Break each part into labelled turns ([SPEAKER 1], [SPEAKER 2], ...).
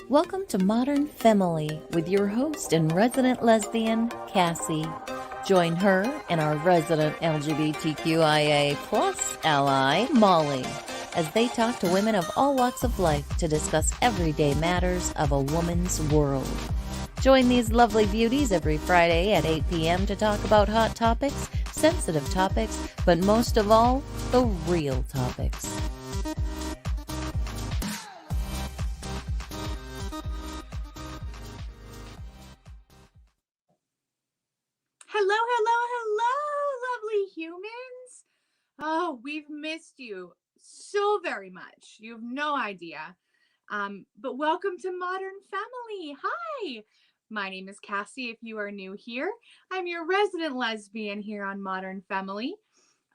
[SPEAKER 1] Welcome to Modern Femme-ily with your host and resident lesbian, Cassie. Join her and our resident LGBTQIA plus ally, Molly, as they talk to women of all walks of life to discuss everyday matters of a woman's world. Join these lovely beauties every Friday at 8 p.m. to talk about hot topics, sensitive topics, but most of all, the real topics.
[SPEAKER 2] Lovely humans. Oh, we've missed you so very much. You have no idea. But welcome to Modern Femme-ily. Hi, my name is Cassie. If you are new here, I'm your resident lesbian here on Modern Femme-ily.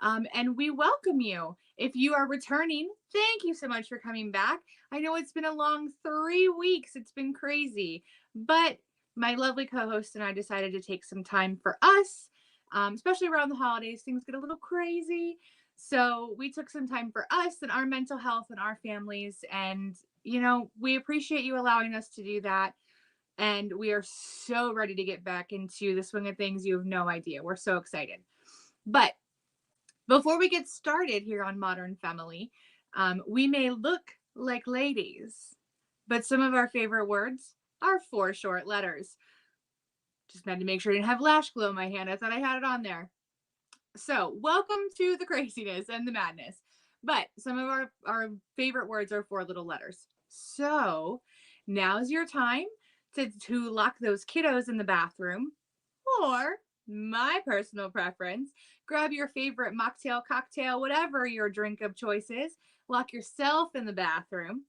[SPEAKER 2] And we welcome you. If you are returning, thank you so much for coming back. I know it's been a long 3 weeks. It's been crazy, but my lovely co-host and I decided to take some time for us, especially around the holidays. Things get a little crazy. So we took some time for us and our mental health and our families. And, you know, we appreciate you allowing us to do that. And we are so ready to get back into the swing of things. You have no idea. We're so excited. But before we get started here on Modern Femme-ily, we may look like ladies, but some of our favorite words are 4 short letters. Just had to make sure I didn't have lash glue in my hand. I thought I had it on there. So welcome to the craziness and the madness. But some of our favorite words are 4 little letters. So now's your time to lock those kiddos in the bathroom, or my personal preference, grab your favorite mocktail, cocktail, whatever your drink of choice is, lock yourself in the bathroom,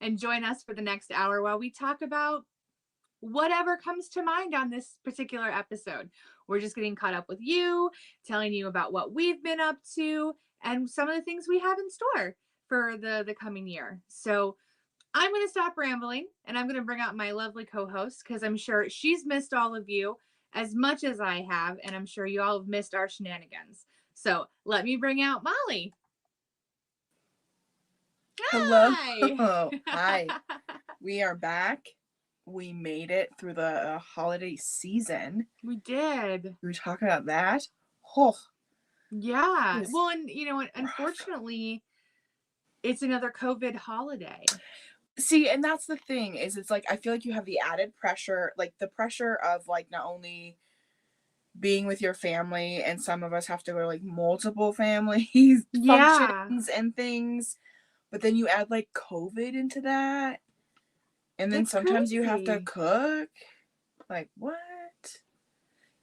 [SPEAKER 2] and join us for the next hour while we talk about whatever comes to mind on this particular episode. We're just getting caught up with you, telling you about what we've been up to, and some of the things we have in store for the coming year. So I'm going to stop rambling, and I'm going to bring out my lovely co-host, because I'm sure she's missed all of you as much as I have, and I'm sure you all have missed our shenanigans. So let me bring out Molly.
[SPEAKER 3] Hello.
[SPEAKER 2] Hi.
[SPEAKER 3] Hi. We are back. We made it through the holiday season.
[SPEAKER 2] We did.
[SPEAKER 3] We were talking about that. Oh,
[SPEAKER 2] yeah. Well, and you know, unfortunately, it's another COVID holiday.
[SPEAKER 3] See, and that's the thing, is it's like I feel like you have the added pressure, like the pressure of like not only being with your family, and some of us have to go to like multiple families functions and things, but then you add like COVID into that, and then sometimes you have to cook. Like, what?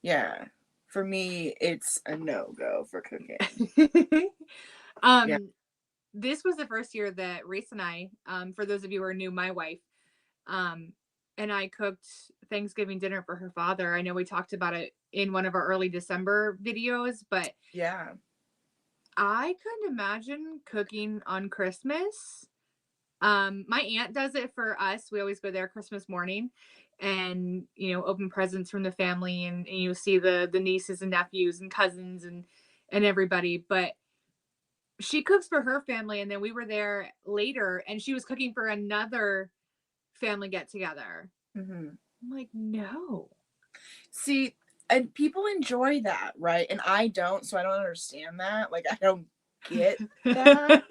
[SPEAKER 3] Yeah. For me, it's a no-go for cooking.
[SPEAKER 2] Yeah. This was the first year that Reese and I, for those of you who are new, my wife, and I cooked Thanksgiving dinner for her father. I know we talked about it in one of our early December videos, but
[SPEAKER 3] yeah,
[SPEAKER 2] I couldn't imagine cooking on Christmas. My aunt does it for us. We always go there Christmas morning and, you know, open presents from the family, and you see the nieces and nephews and cousins and everybody. But she cooks for her family, and then we were there later and she was cooking for another family get together.
[SPEAKER 3] Mm-hmm.
[SPEAKER 2] I'm like, no.
[SPEAKER 3] See, and people enjoy that, right? And I don't, so I don't understand that. Like, I don't get that.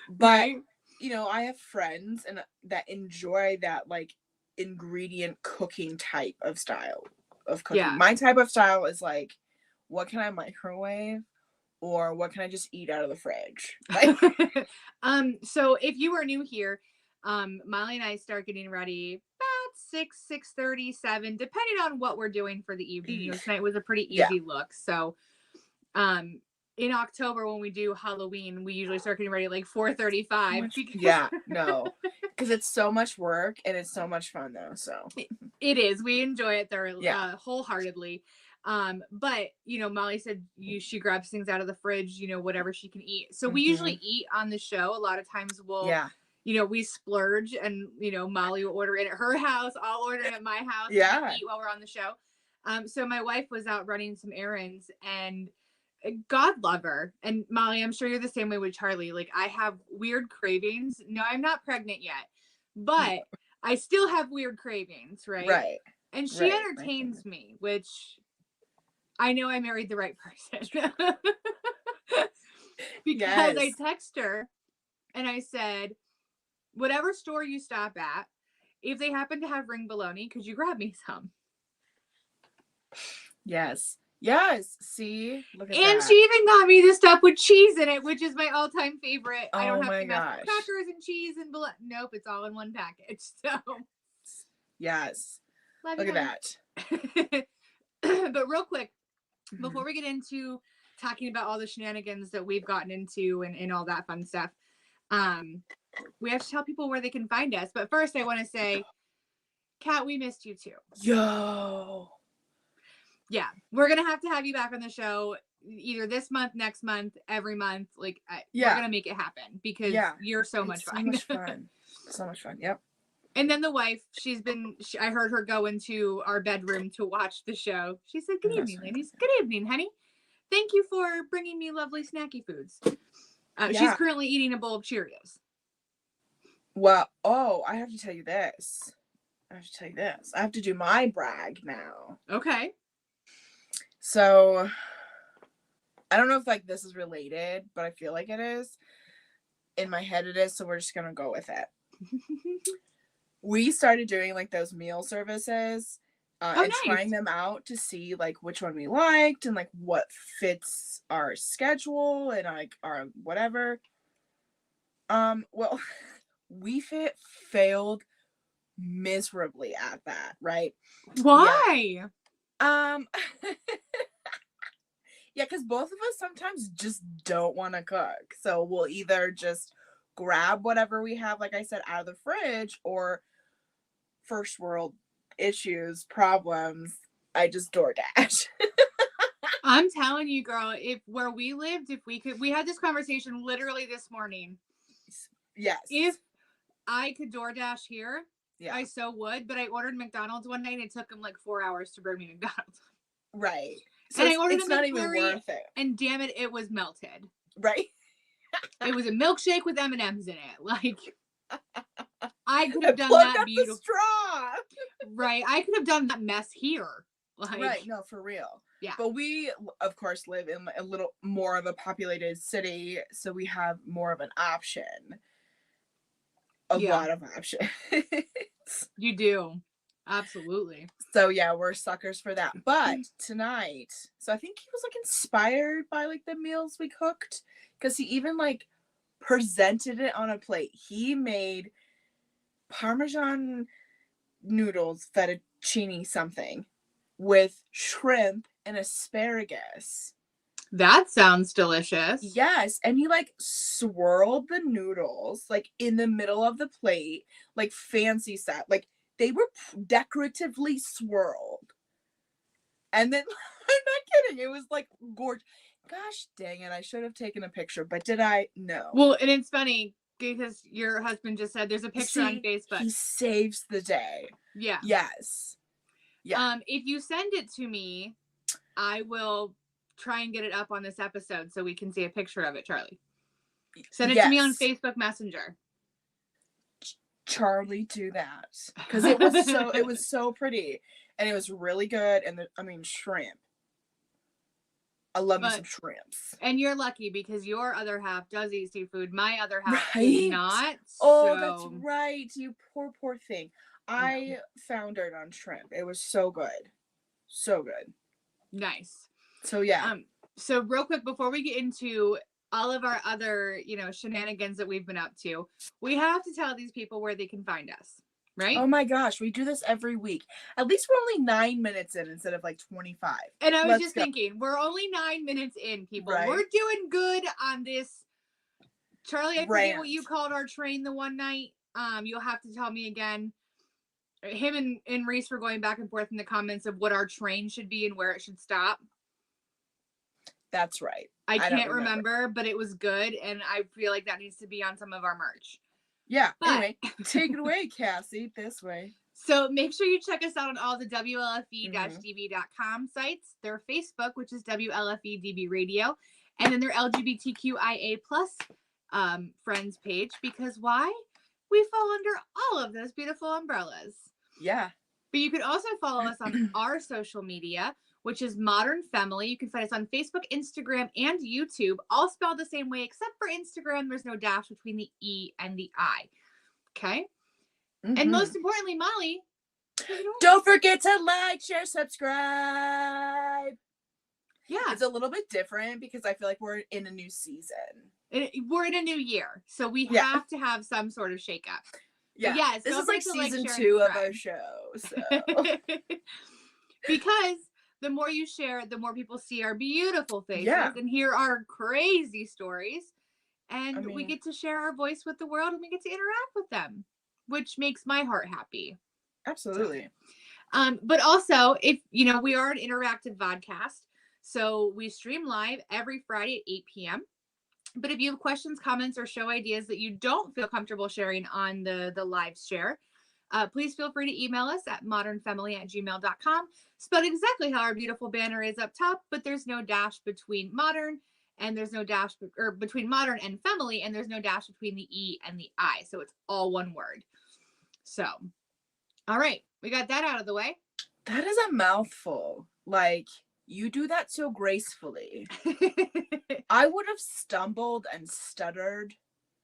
[SPEAKER 3] But, right? You know, I have friends and that enjoy that, like, ingredient cooking type of style of cooking. Yeah. My type of style is like, what can I microwave, or what can I just eat out of the fridge? Like,
[SPEAKER 2] so if you are new here, Molly and I start getting ready about 6:30, 7, depending on what we're doing for the evening. You know, tonight was a pretty easy look. So, in October when we do Halloween, we usually start getting ready at like 4:35.
[SPEAKER 3] Yeah, no, because it's so much work and it's so much fun though. So
[SPEAKER 2] it is. We enjoy it thoroughly, wholeheartedly. But you know, Molly said she grabs things out of the fridge, you know, whatever she can eat. So we usually eat on the show. A lot of times we'll, you know, we splurge, and you know, Molly will order it at her house. I'll order it at my house. Yeah, and eat while we're on the show. So my wife was out running some errands, and God love her. And Molly, I'm sure you're the same way with Charlie. Like, I have weird cravings. No, I'm not pregnant yet, but I still have weird cravings, right?
[SPEAKER 3] Right.
[SPEAKER 2] And she
[SPEAKER 3] Right.
[SPEAKER 2] entertains me, which I know I married the right person. Because I
[SPEAKER 3] Yes.
[SPEAKER 2] text her and I said, whatever store you stop at, if they happen to have ring bologna, could you grab me some?
[SPEAKER 3] Yes. Yes. See? Look at
[SPEAKER 2] And
[SPEAKER 3] that.
[SPEAKER 2] she even got me the stuff with cheese in it, which is my all-time favorite. I don't
[SPEAKER 3] Oh
[SPEAKER 2] have
[SPEAKER 3] my
[SPEAKER 2] to mess
[SPEAKER 3] gosh.
[SPEAKER 2] with crackers and cheese and nope, it's all in one package. So
[SPEAKER 3] Yes.
[SPEAKER 2] love
[SPEAKER 3] Look
[SPEAKER 2] you,
[SPEAKER 3] at
[SPEAKER 2] honey. But real quick,
[SPEAKER 3] that.
[SPEAKER 2] before we get into talking about all the shenanigans that we've gotten into and all that fun stuff, we have to tell people where they can find us. But first, I want to say, Kat, we missed you too.
[SPEAKER 3] Yo.
[SPEAKER 2] Yeah, we're gonna have to have you back on the show either this month, next month, every month. Like, we're gonna make it happen because you're so much fun.
[SPEAKER 3] So much fun. So much fun. Yep.
[SPEAKER 2] And then the wife, I heard her go into our bedroom to watch the show. She said, "Good evening, ladies. Good evening, honey. Thank you for bringing me lovely snacky foods." She's currently eating a bowl of Cheerios.
[SPEAKER 3] Well, I have to tell you this. I have to do my brag now.
[SPEAKER 2] Okay.
[SPEAKER 3] So, I don't know if like this is related, but I feel like it is. In my head it is, so we're just gonna go with it. We started doing like those meal services and trying them out to see like which one we liked and like what fits our schedule and like our whatever. Well, we failed miserably at that, right?
[SPEAKER 2] Why?
[SPEAKER 3] Yeah. Yeah, because both of us sometimes just don't want to cook. So we'll either just grab whatever we have, like I said, out of the fridge, or first world issues, problems, I just DoorDash.
[SPEAKER 2] I'm telling you, girl, if where we lived, if we could, we had this conversation literally this morning.
[SPEAKER 3] Yes.
[SPEAKER 2] If I could DoorDash here, I so would, but I ordered McDonald's one night and it took them like 4 hours to bring me McDonald's.
[SPEAKER 3] Right. So
[SPEAKER 2] and I ordered
[SPEAKER 3] it's not even worth it.
[SPEAKER 2] And damn it, it was melted.
[SPEAKER 3] Right.
[SPEAKER 2] It was a milkshake with M&Ms in it. Like, I could have done that beautiful.
[SPEAKER 3] Straw.
[SPEAKER 2] Right. I could have done that mess here.
[SPEAKER 3] Like, right. No, for real.
[SPEAKER 2] Yeah.
[SPEAKER 3] But we, of course, live in a little more of a populated city, so we have more of an option. A lot of options.
[SPEAKER 2] You do. Absolutely.
[SPEAKER 3] So yeah, we're suckers for that. But tonight, so I think he was like inspired by like the meals we cooked, because he even like presented it on a plate. He made Parmesan noodles, fettuccine something, with shrimp and asparagus.
[SPEAKER 2] That sounds delicious.
[SPEAKER 3] Yes, and he like swirled the noodles like in the middle of the plate, like fancy stuff. Like they were decoratively swirled. And then, I'm not kidding, it was like gorgeous. Gosh dang it, I should have taken a picture, but did I? No.
[SPEAKER 2] Well, and it's funny because your husband just said there's a picture on Facebook.
[SPEAKER 3] He saves the day.
[SPEAKER 2] Yeah.
[SPEAKER 3] Yes.
[SPEAKER 2] Yeah. If you send it to me, I will try and get it up on this episode so we can see a picture of it, Charlie. Send it to me on Facebook Messenger.
[SPEAKER 3] Charlie, do that, because it was so pretty, and it was really good. And shrimp. I love me some shrimps.
[SPEAKER 2] And you're lucky because your other half does eat seafood. My other half does not.
[SPEAKER 3] Oh, that's right. You poor thing. I foundered on shrimp. It was so good. So good.
[SPEAKER 2] Nice.
[SPEAKER 3] So yeah.
[SPEAKER 2] So real quick before we get into all of our other, shenanigans that we've been up to, we have to tell these people where they can find us, right?
[SPEAKER 3] Oh my gosh, we do this every week. At least we're only 9 minutes in instead of like 25.
[SPEAKER 2] And I was thinking, we're only 9 minutes in, people. Right. We're doing good on this. Charlie, I forget what you called our train the one night. You'll have to tell me again. Him and Reese were going back and forth in the comments of what our train should be and where it should stop.
[SPEAKER 3] That's right.
[SPEAKER 2] I can't remember, but it was good, and I feel like that needs to be on some of our merch.
[SPEAKER 3] Yeah. But, anyway, take it away, Cassie. This way.
[SPEAKER 2] So make sure you check us out on all the WLFE-DB.com sites. Their Facebook, which is WLFE-DB Radio, and then their LGBTQIA+ friends page. Because why? we fall under all of those beautiful umbrellas.
[SPEAKER 3] Yeah.
[SPEAKER 2] But you can also follow us on our social media, which is Modern Femme-ily. You can find us on Facebook, Instagram, and YouTube, all spelled the same way, except for Instagram, there's no dash between the E and the I. Okay?
[SPEAKER 3] Mm-hmm.
[SPEAKER 2] And most importantly, Molly,
[SPEAKER 3] don't forget to like, share, subscribe.
[SPEAKER 2] Yeah.
[SPEAKER 3] It's a little bit different because I feel like we're in a new season.
[SPEAKER 2] We're in a new year, so we have to have some sort of shakeup.
[SPEAKER 3] Yeah.
[SPEAKER 2] Yes,
[SPEAKER 3] this is like season 2 of our show. So
[SPEAKER 2] because the more you share, the more people see our beautiful faces and hear our crazy stories. And we get to share our voice with the world and we get to interact with them, which makes my heart happy.
[SPEAKER 3] Absolutely.
[SPEAKER 2] But also, if we are an interactive vodcast, so we stream live every Friday at 8 p.m. But if you have questions, comments, or show ideas that you don't feel comfortable sharing on the live share, please feel free to email us at modernfemily@gmail.com. Spelled exactly how our beautiful banner is up top, but there's no dash between modern, and there's no dash between modern and family, and there's no dash between the E and the I. So it's all one word. So, all right, we got that out of the way.
[SPEAKER 3] That is a mouthful. Like, you do that so gracefully. I would have stumbled and stuttered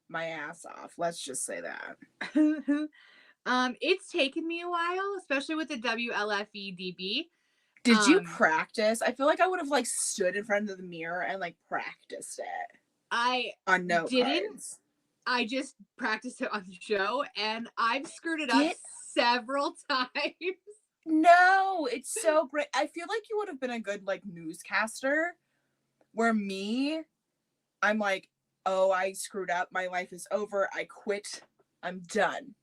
[SPEAKER 3] my ass off. Let's just say that.
[SPEAKER 2] It's taken me a while, especially with the WLFEDB.
[SPEAKER 3] Did you practice? I feel like I would have like stood in front of the mirror and like practiced it. On note cards.
[SPEAKER 2] I just practiced it on the show and I've screwed it up several times.
[SPEAKER 3] No, it's so great. I feel like you would have been a good like newscaster. Where I'm like, oh, I screwed up. My life is over. I quit. I'm done.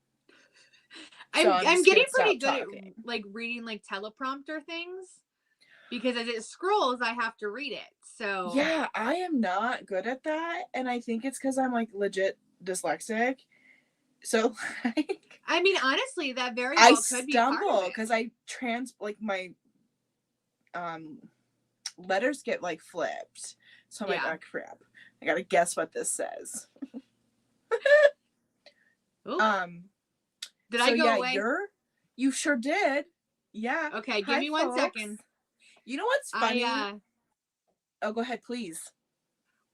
[SPEAKER 2] I'm getting pretty good at like reading like teleprompter things because as it scrolls, I have to read it. So
[SPEAKER 3] yeah, I am not good at that, and I think it's because I'm like legit dyslexic. So like,
[SPEAKER 2] I mean, honestly, that very well could be part of it.
[SPEAKER 3] I stumble because I my letters get like flipped. So I'm like, oh crap. I gotta guess what this says.
[SPEAKER 2] Did I go away?
[SPEAKER 3] You sure did. Yeah.
[SPEAKER 2] Okay, give me 1 second.
[SPEAKER 3] You know what's funny? Oh, go ahead, please.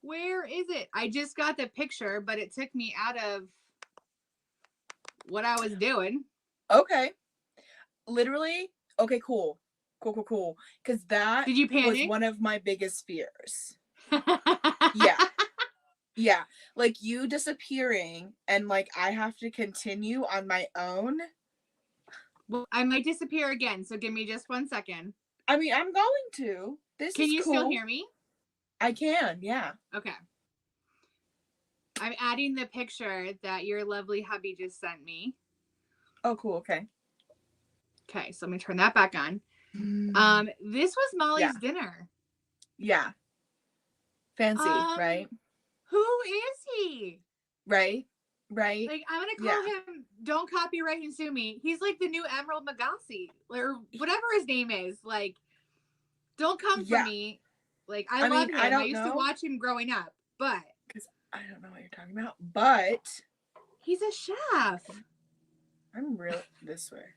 [SPEAKER 2] Where is it? I just got the picture, but it took me out of what I was doing.
[SPEAKER 3] Okay. Literally. Okay, cool. Cool. Because that
[SPEAKER 2] Did you panic?
[SPEAKER 3] Was one of my biggest fears. Yeah. Like you disappearing and like I have to continue on my own.
[SPEAKER 2] Well, I might disappear again, so give me just 1 second.
[SPEAKER 3] I mean, I'm going to.
[SPEAKER 2] Can you still hear me?
[SPEAKER 3] I can, yeah.
[SPEAKER 2] Okay. I'm adding the picture that your lovely hubby just sent me.
[SPEAKER 3] Oh, cool. Okay.
[SPEAKER 2] Okay, so let me turn that back on. This was Molly's dinner.
[SPEAKER 3] Yeah. Fancy, right?
[SPEAKER 2] Who is he?
[SPEAKER 3] Right.
[SPEAKER 2] Like, I'm gonna call him, don't copyright and sue me. He's like the new Emerald Lagasse, or whatever his name is. Like, don't come for me. Like, I love him. I used to watch him growing up, but
[SPEAKER 3] because I don't know what you're talking about, but
[SPEAKER 2] he's a chef.
[SPEAKER 3] I'm really this way.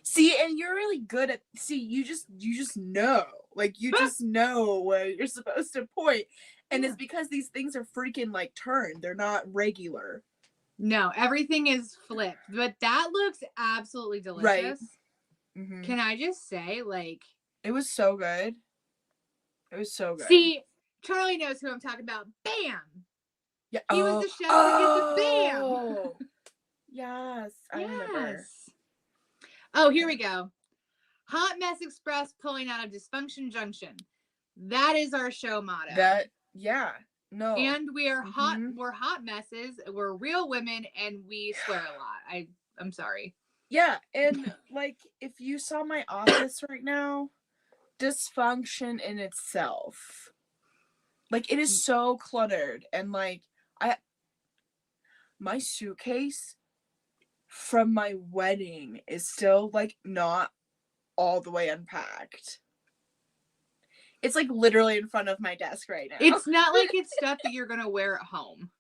[SPEAKER 3] See, and you're really good at you just know. Like you just know where you're supposed to point. And it's because these things are freaking like turned. They're not regular.
[SPEAKER 2] No, everything is flipped. But that looks absolutely delicious.
[SPEAKER 3] Right. Mm-hmm.
[SPEAKER 2] Can I just say, like,
[SPEAKER 3] it was so good. It was so good.
[SPEAKER 2] See, Charlie knows who I'm talking about. Bam.
[SPEAKER 3] Yeah.
[SPEAKER 2] He was the chef that did the bam.
[SPEAKER 3] Yes, I remember.
[SPEAKER 2] Oh, here we go. Hot Mess Express pulling out of Dysfunction Junction. That is our show motto.
[SPEAKER 3] No.
[SPEAKER 2] And we are hot. We're hot messes. We're real women, and we swear a lot. I'm sorry.
[SPEAKER 3] Yeah, and like if you saw my office right now, dysfunction in itself. Like it is so cluttered, and like my suitcase from my wedding is still like not all the way unpacked. It's like literally in front of my desk right now.
[SPEAKER 2] It's not like it's stuff that you're gonna wear at home.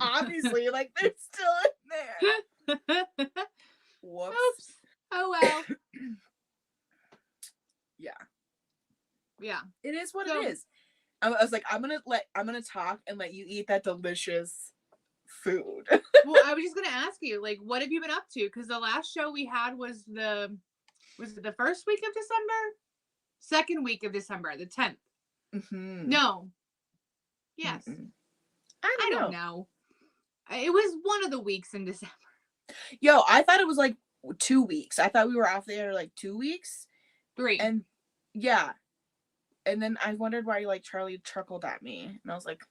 [SPEAKER 3] obviously, like, they're still in there. Whoops.
[SPEAKER 2] Oops. Oh well.
[SPEAKER 3] Yeah.
[SPEAKER 2] Yeah.
[SPEAKER 3] It is what
[SPEAKER 2] So-
[SPEAKER 3] it is. I was like, I'm gonna talk and let you eat that delicious food.
[SPEAKER 2] Well, I was just gonna ask you, like, what have you been up to? Because the last show we had was it the first week of December? Second week of December, the 10th.
[SPEAKER 3] Mm-hmm.
[SPEAKER 2] No. Yes.
[SPEAKER 3] Mm-mm.
[SPEAKER 2] I don't know. It was one of the weeks in December.
[SPEAKER 3] Yo, I thought it was like 2 weeks. I thought we were off there like 2 weeks.
[SPEAKER 2] 3.
[SPEAKER 3] And yeah. And then I wondered why like Charlie chuckled at me. And I was like,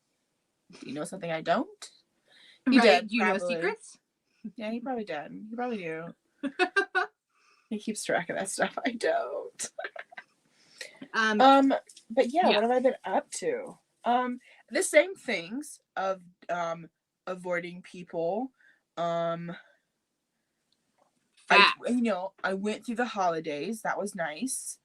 [SPEAKER 3] do you know something I don't? He
[SPEAKER 2] right?
[SPEAKER 3] did,
[SPEAKER 2] You know
[SPEAKER 3] probably.
[SPEAKER 2] secrets?
[SPEAKER 3] Yeah, he probably did. He probably do. He keeps track of that stuff. I don't. But yeah, what have I been up to? The same things of avoiding people. I went through the holidays. That was nice.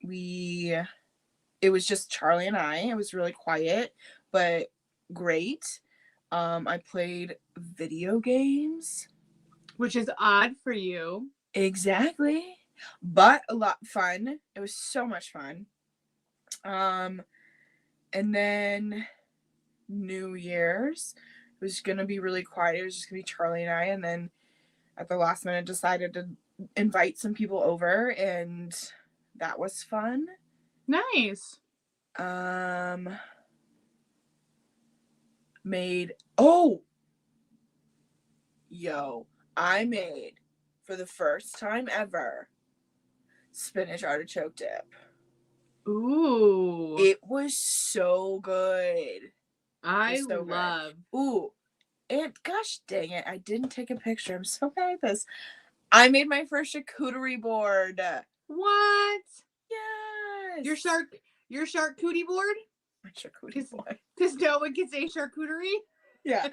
[SPEAKER 3] It was just Charlie and I. It was really quiet, but great. I played video games.
[SPEAKER 2] Which is odd for you.
[SPEAKER 3] Exactly. But a lot fun. It was so much fun. And then New Year's, it was gonna be really quiet. It was just gonna be Charlie and I, and then at the last minute decided to invite some people over, and that was fun.
[SPEAKER 2] Nice.
[SPEAKER 3] I made for the first time ever spinach artichoke dip.
[SPEAKER 2] Ooh.
[SPEAKER 3] It was so good.
[SPEAKER 2] I love.
[SPEAKER 3] Ooh. And gosh dang it, I didn't take a picture. I'm so bad at this. I made my first charcuterie board.
[SPEAKER 2] What?
[SPEAKER 3] Yes.
[SPEAKER 2] Your charcuterie board?
[SPEAKER 3] My charcuterie board.
[SPEAKER 2] Because no one can say charcuterie?
[SPEAKER 3] Yeah.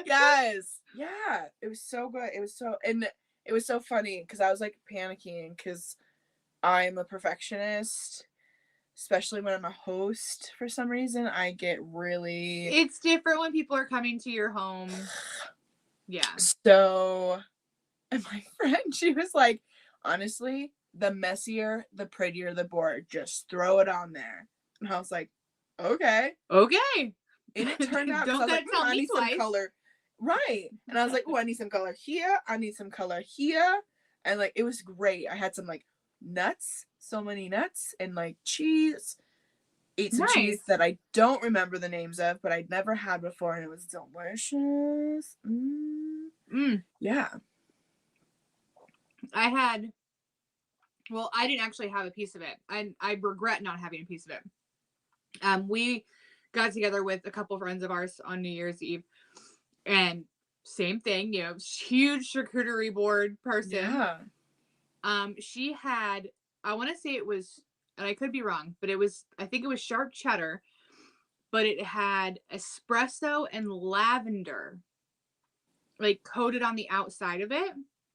[SPEAKER 3] Yes. Yeah. It was so good. It was so funny because I was like panicking because I'm a perfectionist. Especially when I'm a host, for some reason, I get really...
[SPEAKER 2] It's different when people are coming to your home. Yeah.
[SPEAKER 3] So, and my friend, she was like, honestly, the messier, the prettier the board. Just throw it on there. And I was like, okay.
[SPEAKER 2] Okay.
[SPEAKER 3] And it turned out,
[SPEAKER 2] Don't
[SPEAKER 3] I was like,
[SPEAKER 2] tell
[SPEAKER 3] I
[SPEAKER 2] me
[SPEAKER 3] need
[SPEAKER 2] twice.
[SPEAKER 3] some color. Right. And I was like, I need some color here. I need some color here. And like, it was great. I had some like nuts. So many nuts and like cheese. Ate some cheese that I don't remember the names of, but I'd never had before, and it was delicious. Yeah.
[SPEAKER 2] I didn't actually have a piece of it. I regret not having a piece of it. We got together with a couple friends of ours on New Year's Eve, and same thing, huge charcuterie board person.
[SPEAKER 3] Yeah.
[SPEAKER 2] She had, I want to say it was, and I could be wrong, but I think it was sharp cheddar, but it had espresso and lavender, like coated on the outside of it.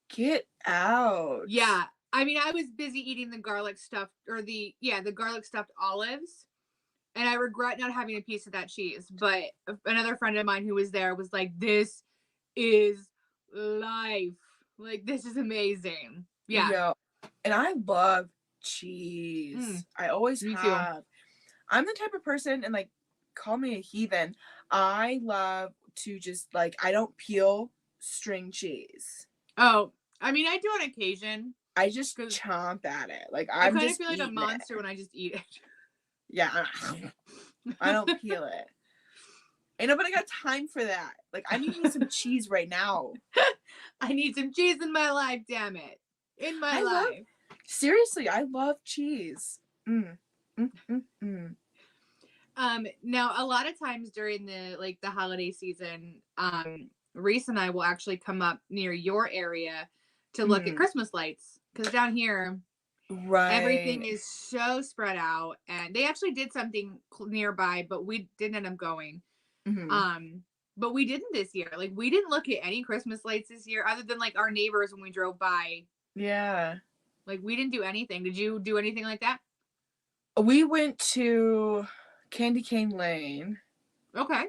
[SPEAKER 3] Get out.
[SPEAKER 2] Yeah. I mean, I was busy eating the garlic stuffed, the garlic stuffed olives, and I regret not having a piece of that cheese. But another friend of mine who was there was like, this is life. Like, this is amazing. Yeah.
[SPEAKER 3] Yo, and I love cheese. I always have. Too. I'm the type of person, and like, call me a heathen, I love to just like, I don't peel string cheese.
[SPEAKER 2] Oh, I mean, I do on occasion.
[SPEAKER 3] I just chomp at it. Like, I
[SPEAKER 2] kind of feel like a monster when I just eat it.
[SPEAKER 3] Yeah. I don't peel it. Ain't nobody got time for that. Like, I need some cheese right now.
[SPEAKER 2] I need some cheese in my life, damn it. In my life.
[SPEAKER 3] Seriously, I love cheese.
[SPEAKER 2] Now a lot of times during the holiday season, Reese and I will actually come up near your area to look at Christmas lights, because down here, everything is so spread out, and they actually did something nearby, but we didn't end up going. But we didn't this year. Like, we didn't look at any Christmas lights this year other than like our neighbors when we drove by.
[SPEAKER 3] Yeah.
[SPEAKER 2] Like, we didn't do anything. Did you do anything like that?
[SPEAKER 3] We went to Candy Cane Lane.
[SPEAKER 2] Okay.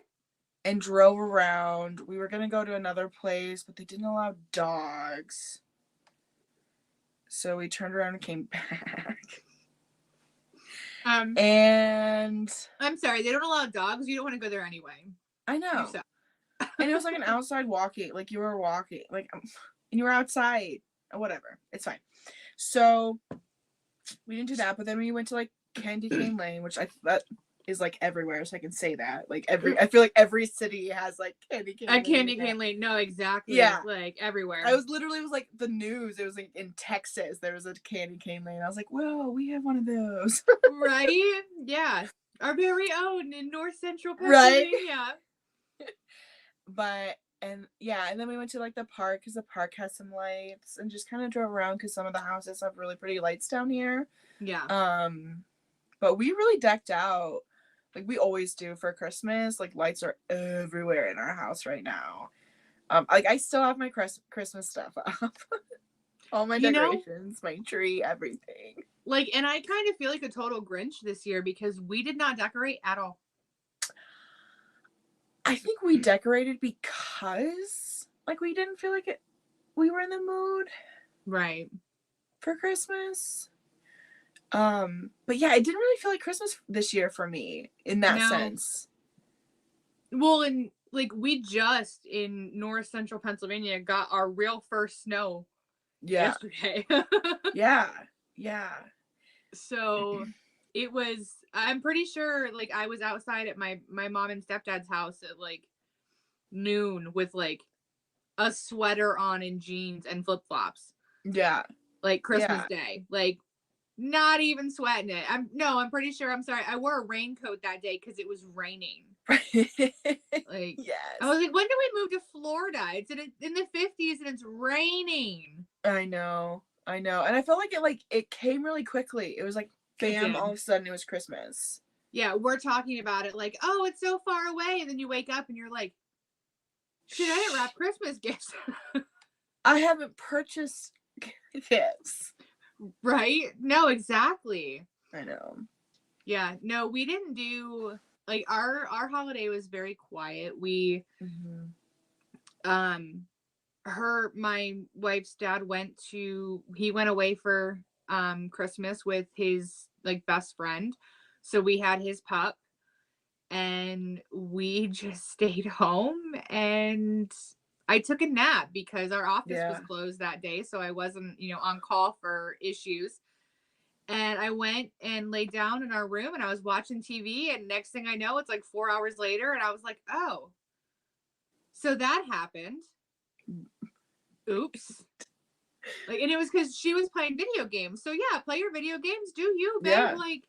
[SPEAKER 3] and drove around. We were gonna go to another place, but they didn't allow dogs. So we turned around and came back. And
[SPEAKER 2] I'm sorry, they don't allow dogs. You don't want to go there anyway.
[SPEAKER 3] I know.
[SPEAKER 2] You suck.
[SPEAKER 3] And it was like an outside walking, like you were walking, like, and you were outside or whatever. It's fine. So we didn't do that, but then we went to like Candy Cane Lane, which that is like everywhere, so I can say that. Like I feel like every city has like Candy Cane Lane.
[SPEAKER 2] A Candy Cane Lane, no, exactly.
[SPEAKER 3] Yeah.
[SPEAKER 2] Like everywhere.
[SPEAKER 3] I was literally, it was like the news. It was like in Texas, there was a Candy Cane Lane. I was like, whoa, we have one of those.
[SPEAKER 2] Right? Yeah. Our very own in North Central Pennsylvania.
[SPEAKER 3] Right. And then we went to like the park because the park has some lights, and just kind of drove around because some of the houses have really pretty lights down here.
[SPEAKER 2] Yeah.
[SPEAKER 3] But we really decked out like we always do for Christmas. Like lights are everywhere in our house right now. Like I still have my Christmas stuff up. All my decorations, my tree, everything.
[SPEAKER 2] Like, and I kind of feel like a total Grinch this year because we did not decorate at all.
[SPEAKER 3] I think we decorated because like we didn't feel like we were in the mood.
[SPEAKER 2] Right.
[SPEAKER 3] For Christmas. But yeah, it didn't really feel like Christmas this year for me in that sense.
[SPEAKER 2] Well, and like we just in North Central Pennsylvania got our real first snow yesterday.
[SPEAKER 3] Yeah.
[SPEAKER 2] So it was, I'm pretty sure like I was outside at my mom and stepdad's house at like noon with like a sweater on and jeans and flip-flops.
[SPEAKER 3] Yeah.
[SPEAKER 2] Like Christmas Day. Like not even sweating it. I'm pretty sure, I'm sorry, I wore a raincoat that day because it was raining. Like, yes. I was like, when did we move to Florida? It's in the 50s and it's raining.
[SPEAKER 3] I know. And I felt like it came really quickly. It was like, bam, all of a sudden it was Christmas.
[SPEAKER 2] Yeah, we're talking about it like, oh, it's so far away. And then you wake up and you're like, shit, I didn't wrap Christmas gifts.
[SPEAKER 3] I haven't purchased gifts.
[SPEAKER 2] Right? No, exactly.
[SPEAKER 3] I know.
[SPEAKER 2] Yeah, no, we didn't do, like, our holiday was very quiet. We, my wife's dad he went away for, Christmas with his, like, best friend. So we had his pup and we just stayed home, and I took a nap because our office was closed that day. So I wasn't, on call for issues. And I went and laid down in our room and I was watching TV, and next thing I know, it's like 4 hours later and I was like, oh, so that happened. Oops. Like, and it was because she was playing video games. So yeah, play your video games, do you, babe? Yeah. Like,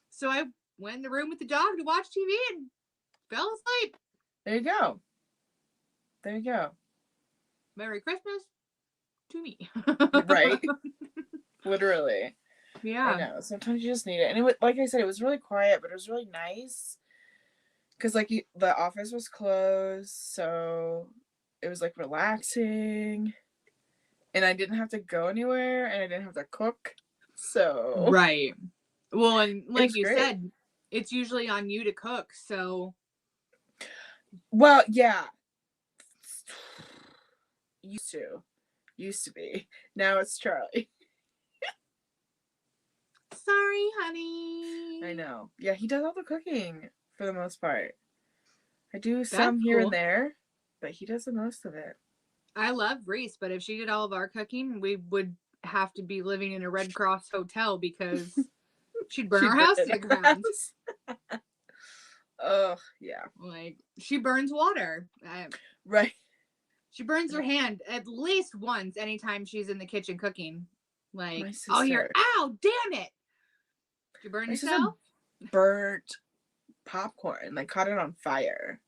[SPEAKER 2] so I went in the room with the dog to watch TV and fell asleep.
[SPEAKER 3] There you go.
[SPEAKER 2] Merry Christmas to me.
[SPEAKER 3] Right. Literally.
[SPEAKER 2] Yeah.
[SPEAKER 3] I know. Sometimes you just need it. And it was, like I said, it was really quiet, but it was really nice. Because, like, the office was closed, so it was, like, relaxing. And I didn't have to go anywhere, and I didn't have to cook. So.
[SPEAKER 2] Right. Well, and like you said, it's usually on you to cook, so.
[SPEAKER 3] Well, yeah. Used to be. Now it's Charlie.
[SPEAKER 2] Sorry, honey.
[SPEAKER 3] I know. Yeah, he does all the cooking for the most part. I do some here and there, but he does the most of it.
[SPEAKER 2] I love Reese, but if she did all of our cooking, we would have to be living in a Red Cross hotel because she'd burn our house to the ground.
[SPEAKER 3] Oh, yeah.
[SPEAKER 2] Like, she burns water.
[SPEAKER 3] Right.
[SPEAKER 2] She burns her hand at least once anytime she's in the kitchen cooking. Like, I'll hear, ow, damn it. Did you burn yourself?
[SPEAKER 3] Burnt popcorn. Like, caught it on fire.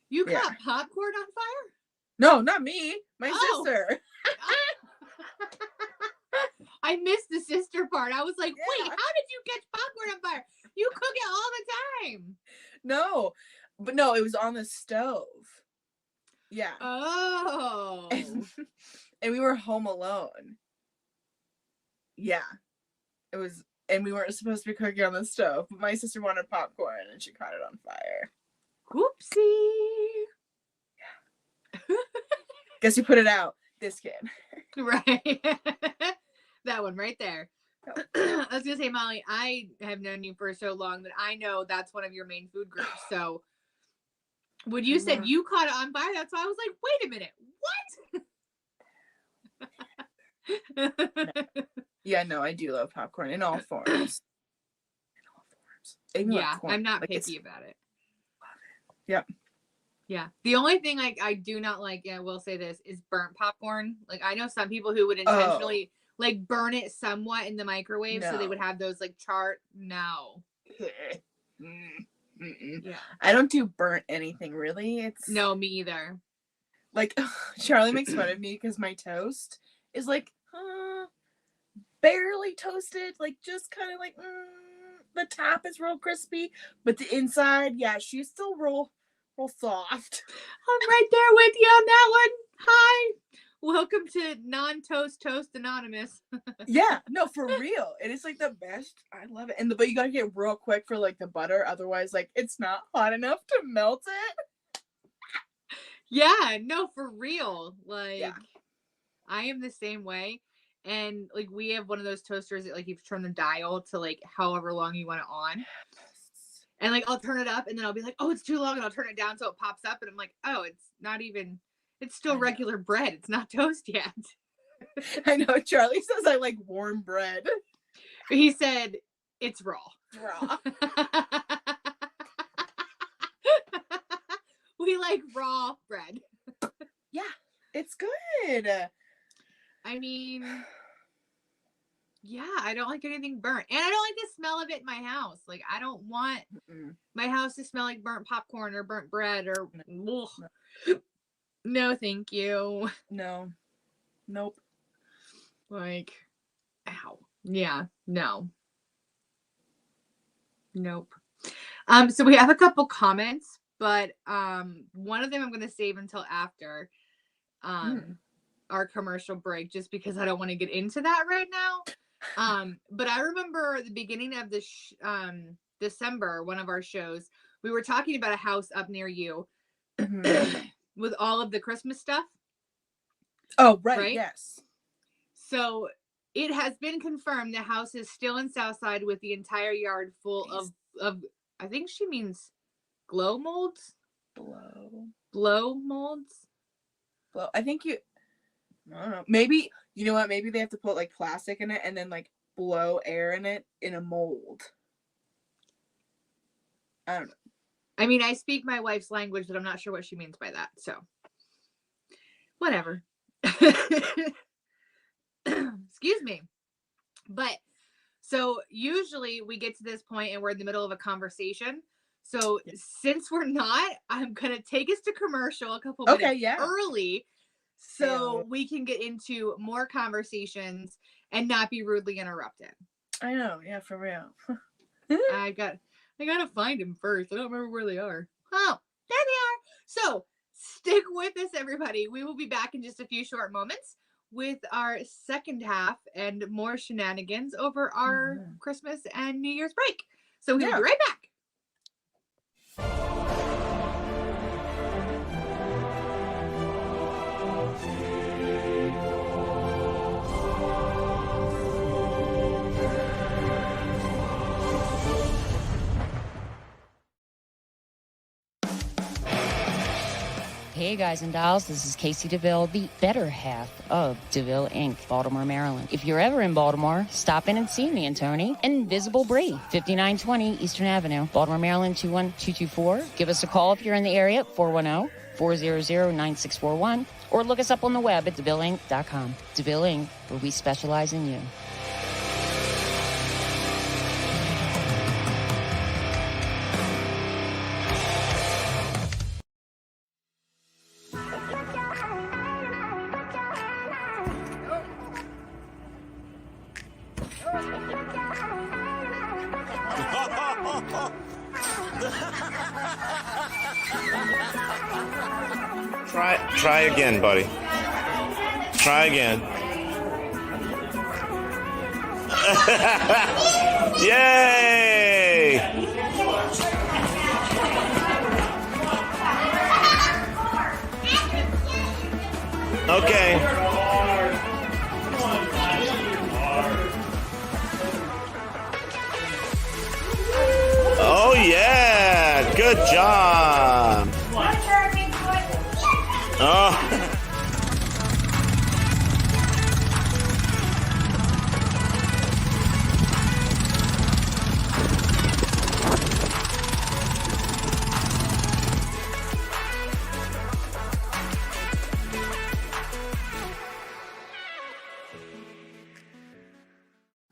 [SPEAKER 2] You caught popcorn on fire?
[SPEAKER 3] No, not me. My sister.
[SPEAKER 2] I missed the sister part. I was like, wait, how did you catch popcorn on fire? You cook it all the time.
[SPEAKER 3] No. But no, it was on the stove. Yeah.
[SPEAKER 2] Oh.
[SPEAKER 3] And we were home alone. Yeah. It was, and we weren't supposed to be cooking on the stove, but my sister wanted popcorn and she caught it on fire.
[SPEAKER 2] Whoopsie.
[SPEAKER 3] Guess you put it out. This kid.
[SPEAKER 2] Right. That one right there. I was gonna say, Molly, I have known you for so long that I know that's one of your main food groups. So when you said you caught it on fire, that's why I was like, wait a minute, what?
[SPEAKER 3] Yeah, no, I do love popcorn in all forms.
[SPEAKER 2] Yeah, I'm not picky about it.
[SPEAKER 3] Yep.
[SPEAKER 2] Yeah. The only thing I do not like, and I will say this, is burnt popcorn. Like, I know some people who would intentionally like burn it somewhat in the microwave so they would have those like charred. No.
[SPEAKER 3] Yeah. I don't do burnt anything really.
[SPEAKER 2] No, me either.
[SPEAKER 3] Like Charlie makes fun of me because my toast is like barely toasted, like just kind of like the top is real crispy, but the inside, yeah, she's still real soft.
[SPEAKER 2] I'm right there with you on that one. Hi. Welcome to non-toast toast anonymous.
[SPEAKER 3] Yeah, no, for real. It is like the best. I love it. But you gotta get real quick for like the butter, otherwise like it's not hot enough to melt it.
[SPEAKER 2] Yeah, no, for real. Like I am the same way. And like we have one of those toasters that like you turn the dial to like however long you want it on. And like I'll turn it up and then I'll be like, oh, it's too long, and I'll turn it down so it pops up, and I'm like, oh, it's not even, it's still regular bread. It's not toast yet.
[SPEAKER 3] I know. Charlie says I like warm bread.
[SPEAKER 2] He said it's raw.
[SPEAKER 3] Raw.
[SPEAKER 2] We like raw bread.
[SPEAKER 3] Yeah, it's good.
[SPEAKER 2] I mean, yeah, I don't like anything burnt. And I don't like the smell of it in my house. Like, I don't want my house to smell like burnt popcorn or burnt bread or... No, thank you.
[SPEAKER 3] No. Nope.
[SPEAKER 2] Like, ow. Yeah, no. Nope. So we have a couple comments, but one of them I'm going to save until after our commercial break, just because I don't want to get into that right now. But I remember the beginning of the December, one of our shows, we were talking about a house up near you with all of the Christmas stuff.
[SPEAKER 3] Oh, right? Yes.
[SPEAKER 2] So it has been confirmed the house is still in Southside with the entire yard full of I think she means glow molds. Blow molds.
[SPEAKER 3] Well, I think I don't know. Maybe, you know what? Maybe they have to put like plastic in it and then like blow air in it in a mold. I don't know.
[SPEAKER 2] I mean, I speak my wife's language, but I'm not sure what she means by that. So, whatever. Excuse me. But, so usually we get to this point and we're in the middle of a conversation. So, since we're not, I'm going to take us to commercial a couple minutes early. So we can get into more conversations and not be rudely interrupted.
[SPEAKER 3] I know. Yeah, for real.
[SPEAKER 2] I gotta find them first. I don't remember where they are. Oh, there they are. So stick with us, everybody. We will be back in just a few short moments with our second half and more shenanigans over our Christmas and New Year's break. So we'll be right back.
[SPEAKER 4] Hey guys and dolls, this is Casey DeVille, the better half of DeVille Inc., Baltimore, Maryland. If you're ever in Baltimore, stop in and see me and Tony. Invisible Brie, 5920 Eastern Avenue, Baltimore, Maryland, 21224. Give us a call if you're in the area at 410-400-9641, or look us up on the web at DeVilleInc.com. DeVille Inc., where we specialize in you.
[SPEAKER 5] Try again, buddy. Try again. Yay! Okay. Oh yeah, good job. Oh.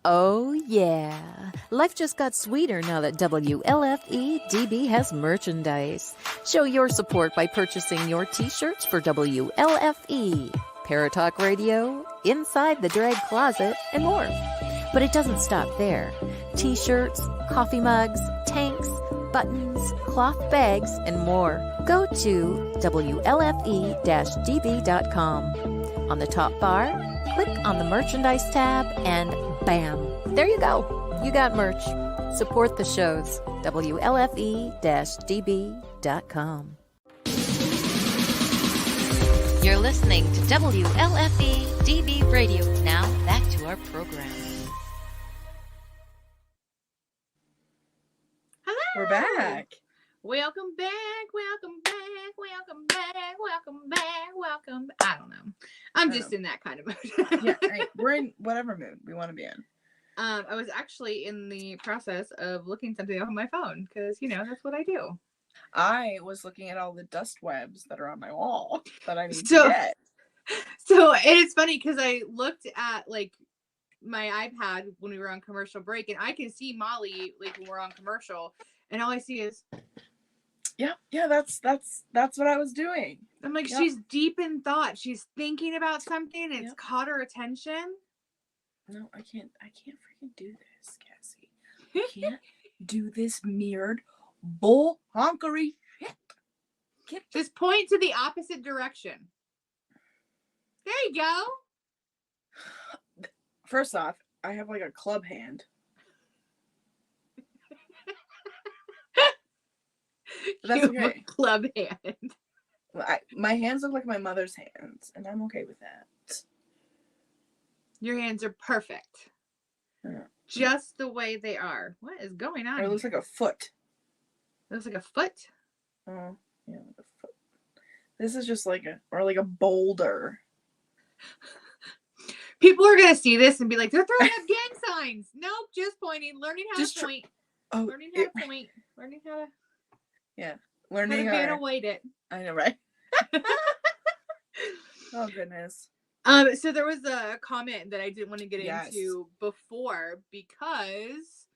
[SPEAKER 1] Oh, yeah. Life just got sweeter now that WLFE DB has merchandise. Show your support by purchasing your t-shirts for WLFE, Paratalk Radio, Inside the Drag Closet, and more. But it doesn't stop there. T-shirts, coffee mugs, tanks, buttons, cloth bags, and more. Go to WLFE-DB.com. On the top bar, click on the merchandise tab and bam, there you go. You got merch. Support the shows. WLFE-DB.com. You're listening to WLFE DB Radio. Now back to our program.
[SPEAKER 2] Hello.
[SPEAKER 3] We're back.
[SPEAKER 2] Welcome back. Welcome back. Welcome back. Welcome back. Welcome. I don't know. I'm just in that kind of mood.
[SPEAKER 3] Yeah, right. We're in whatever mood we want to be in.
[SPEAKER 2] I was actually in the process of looking something up on my phone because, you know, that's what I do.
[SPEAKER 3] I was looking at all the dust webs that are on my wall that I need to get.
[SPEAKER 2] So it's funny because I looked at like my iPad when we were on commercial break, and I can see Molly like when we're on commercial, and all I see is
[SPEAKER 3] Yeah, that's what I was doing.
[SPEAKER 2] I'm like,
[SPEAKER 3] Yep.
[SPEAKER 2] she's deep in thought. She's thinking about something, and it's
[SPEAKER 3] Yep.
[SPEAKER 2] caught her attention.
[SPEAKER 3] No, I can't freaking do this, Cassie. I can't do this mirrored bull honkery shit.
[SPEAKER 2] Just point to the opposite direction. There you go.
[SPEAKER 3] First off, I have like a club hand. But that's
[SPEAKER 2] You have a
[SPEAKER 3] okay.
[SPEAKER 2] club hand.
[SPEAKER 3] My hands look like my mother's hands, and I'm okay with that.
[SPEAKER 2] Your hands are perfect.
[SPEAKER 3] Yeah.
[SPEAKER 2] Just the way they are. What is going on?
[SPEAKER 3] Or it looks like a foot.
[SPEAKER 2] It looks like a foot.
[SPEAKER 3] Oh, yeah, like a foot. This is just like a boulder.
[SPEAKER 2] People are gonna see this and be like, they're throwing up gang signs. Nope, just pointing, learning how to point. Learning how to point. Learning how to
[SPEAKER 3] Learning
[SPEAKER 2] how to avoid it.
[SPEAKER 3] I know, right? Oh goodness.
[SPEAKER 2] So there was a comment that I didn't want to get
[SPEAKER 3] Yes.
[SPEAKER 2] into before because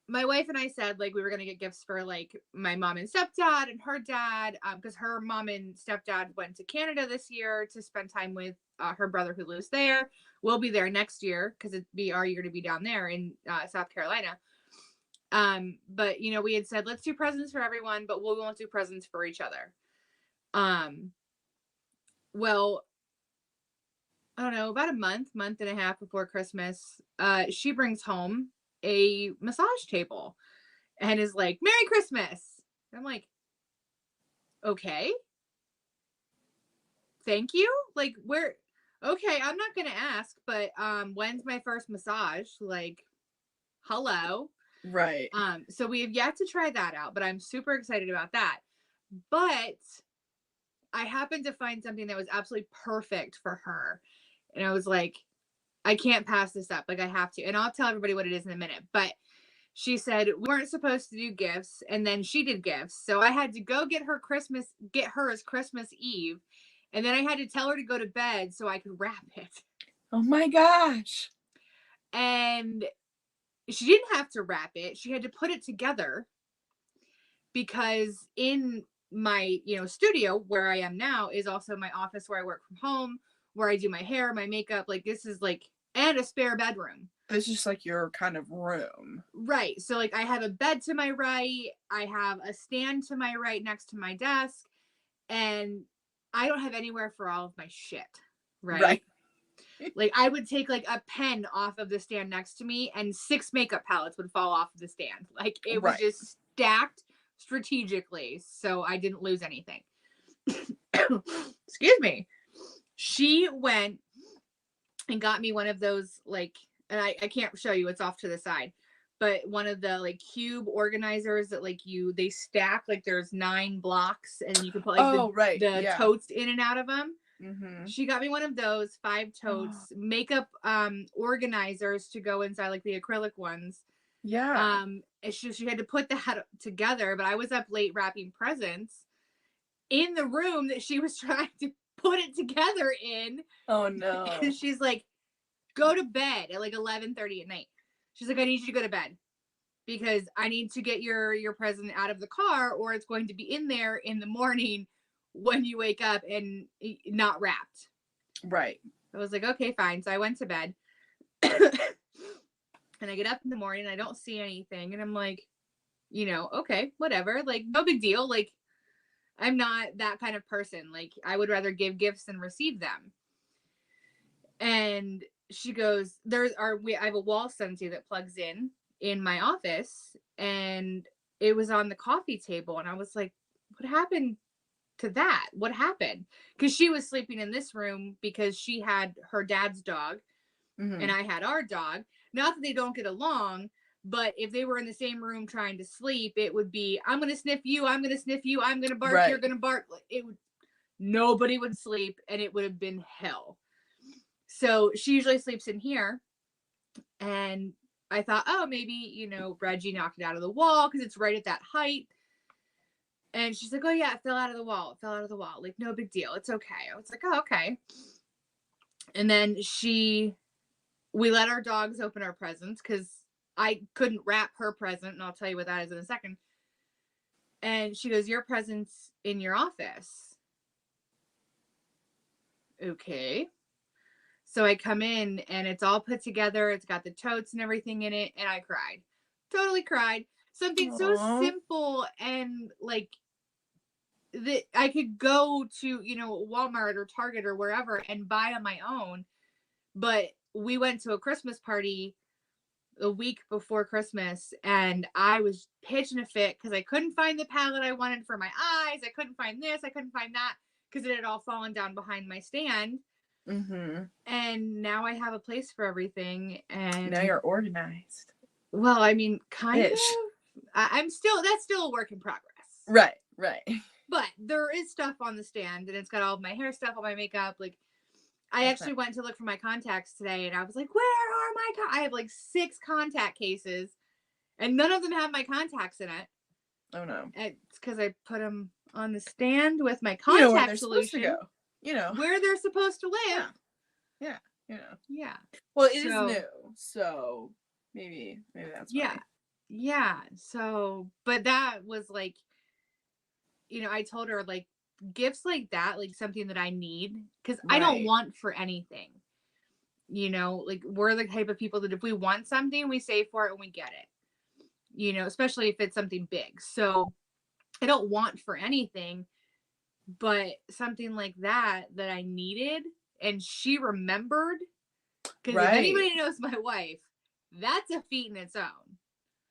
[SPEAKER 2] my wife and I said like we were gonna get gifts for like my mom and stepdad and her dad, because her mom and stepdad went to Canada this year to spend time with her brother who lives there. We'll be there next year because it'd be our year to be down there in South Carolina. But you know, we had said let's do presents for everyone, but we won't do presents for each other. Well, I don't know, about a month and a half before Christmas, she brings home a massage table and is like, Merry Christmas. I'm like, okay. Thank you. Like, okay, I'm not going to ask, but when's my first massage? Like, hello.
[SPEAKER 3] Right.
[SPEAKER 2] So we have yet to try that out, but I'm super excited about that. But I happened to find something that was absolutely perfect for her. And I was like, I can't pass this up. Like, I have to. And I'll tell everybody what it is in a minute. But she said we weren't supposed to do gifts. And then she did gifts. So I had to go get hers Christmas Eve. And then I had to tell her to go to bed so I could wrap it.
[SPEAKER 3] Oh my gosh.
[SPEAKER 2] And she didn't have to wrap it. She had to put it together because in my, studio where I am now is also my office where I work from home, where I do my hair, my makeup. Like this is like, and a spare bedroom.
[SPEAKER 3] This is like your kind of room.
[SPEAKER 2] Right. So like I have a bed to my right. I have a stand to my right next to my desk. And I don't have anywhere for all of my shit. Right. Like I would take like a pen off of the stand next to me and 6 makeup palettes would fall off of the stand. Like it was just stacked strategically. So I didn't lose anything. excuse me, she went and got me one of those, like, and I can't show you, it's off to the side, but one of the like cube organizers that like they stack, like there's 9 blocks and you can put like the totes in and out of them.
[SPEAKER 3] Mm-hmm.
[SPEAKER 2] She got me one of those 5 totes, makeup organizers to go inside, like the acrylic ones.
[SPEAKER 3] Yeah.
[SPEAKER 2] And she had to put that together, but I was up late wrapping presents in the room that she was trying to put it together in.
[SPEAKER 3] Oh no.
[SPEAKER 2] And she's like, go to bed at like 11:30 at night. She's like, I need you to go to bed because I need to get your present out of the car, or it's going to be in there in the morning when you wake up and not wrapped.
[SPEAKER 3] Right.
[SPEAKER 2] I was like, okay, fine. So I went to bed. And I get up in the morning and I don't see anything. And I'm like, okay, whatever. Like, no big deal. Like, I'm not that kind of person. Like, I would rather give gifts than receive them. And she goes, I have a wall sensor that plugs in my office, and it was on the coffee table. And I was like, what happened to that? What happened? Because she was sleeping in this room because she had her dad's dog, and I had our dog. Not that they don't get along, but if they were in the same room trying to sleep, it would be, I'm going to sniff you, I'm going to sniff you, I'm going to bark, you're going to bark. Nobody would sleep, and it would have been hell. So she usually sleeps in here. And I thought, oh, maybe, Reggie knocked it out of the wall because it's right at that height. And she's like, oh, yeah, it fell out of the wall. It fell out of the wall. Like, no big deal. It's okay. I was like, oh, okay. And then we let our dogs open our presents because I couldn't wrap her present. And I'll tell you what that is in a second. And she goes, your present's in your office. Okay. So I come in and it's all put together. It's got the totes and everything in it. And I cried. Totally cried. Something so simple and like that I could go to, Walmart or Target or wherever and buy on my own. But we went to a Christmas party a week before Christmas and I was pitching a fit because I couldn't find the palette I wanted for my eyes. I couldn't find this. I couldn't find that because it had all fallen down behind my stand.
[SPEAKER 3] Mm-hmm.
[SPEAKER 2] And now I have a place for everything. And
[SPEAKER 3] now you're organized.
[SPEAKER 2] Well, I mean, kind of. That's still a work in progress.
[SPEAKER 3] Right.
[SPEAKER 2] But there is stuff on the stand and it's got all of my hair stuff, all my makeup. Like, I actually went to look for my contacts today and I was like, where are my I have like 6 contact cases and none of them have my contacts in it.
[SPEAKER 3] Oh no.
[SPEAKER 2] It's because I put them on the stand with my contact solution. Where they're supposed to live.
[SPEAKER 3] Yeah.
[SPEAKER 2] Yeah.
[SPEAKER 3] Well, it is new, so maybe that's why.
[SPEAKER 2] Yeah. So, but that was like, I told her like gifts like that, like something that I need because I don't want for anything. Like we're the type of people that if we want something, we save for it and we get it. Especially if it's something big. So I don't want for anything. But something like that I needed and she remembered, because if anybody knows my wife, that's a feat in its own.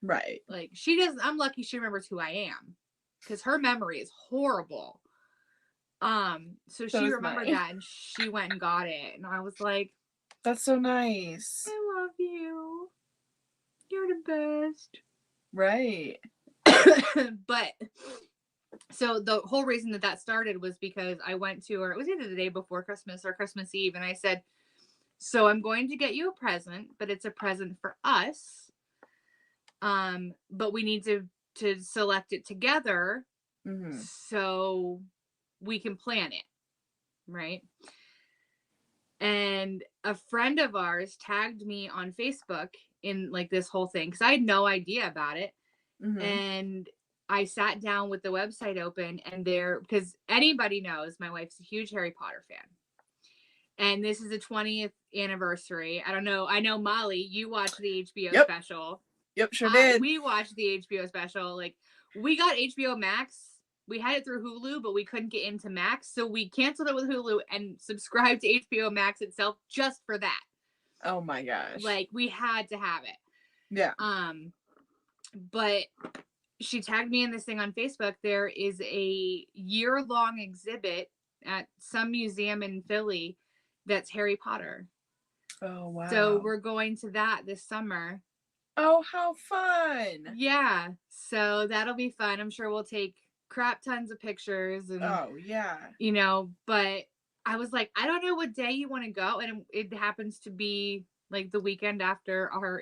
[SPEAKER 3] Right.
[SPEAKER 2] Like she doesn't, I'm lucky she remembers who I am because her memory is horrible. So she remembered that and she went and got it. And I was like,
[SPEAKER 3] that's so nice.
[SPEAKER 2] I love you. You're the best.
[SPEAKER 3] Right.
[SPEAKER 2] But so the whole reason that started was because I went to her, it was either the day before Christmas or Christmas Eve. And I said, so I'm going to get you a present, but it's a present for us. But we need to select it together so we can plan it. Right. And a friend of ours tagged me on Facebook in like this whole thing because I had no idea about it. And I sat down with the website open and because anybody knows my wife's a huge Harry Potter fan. And this is the 20th anniversary. I don't know. I know Molly, you watched the HBO special.
[SPEAKER 3] Yep, sure did.
[SPEAKER 2] We watched the HBO special. Like we got HBO Max. We had it through Hulu, but we couldn't get into Max. So we canceled it with Hulu and subscribed to HBO Max itself just for that.
[SPEAKER 3] Oh my gosh.
[SPEAKER 2] Like we had to have it.
[SPEAKER 3] Yeah.
[SPEAKER 2] But she tagged me in this thing on Facebook. There is a year-long exhibit at some museum in Philly that's Harry Potter.
[SPEAKER 3] Oh, wow.
[SPEAKER 2] So we're going to that this summer.
[SPEAKER 3] Oh, how fun.
[SPEAKER 2] Yeah. So that'll be fun. I'm sure we'll take crap tons of pictures and
[SPEAKER 3] Oh, yeah.
[SPEAKER 2] but I was like, I don't know what day you want to go, and it happens to be like the weekend after our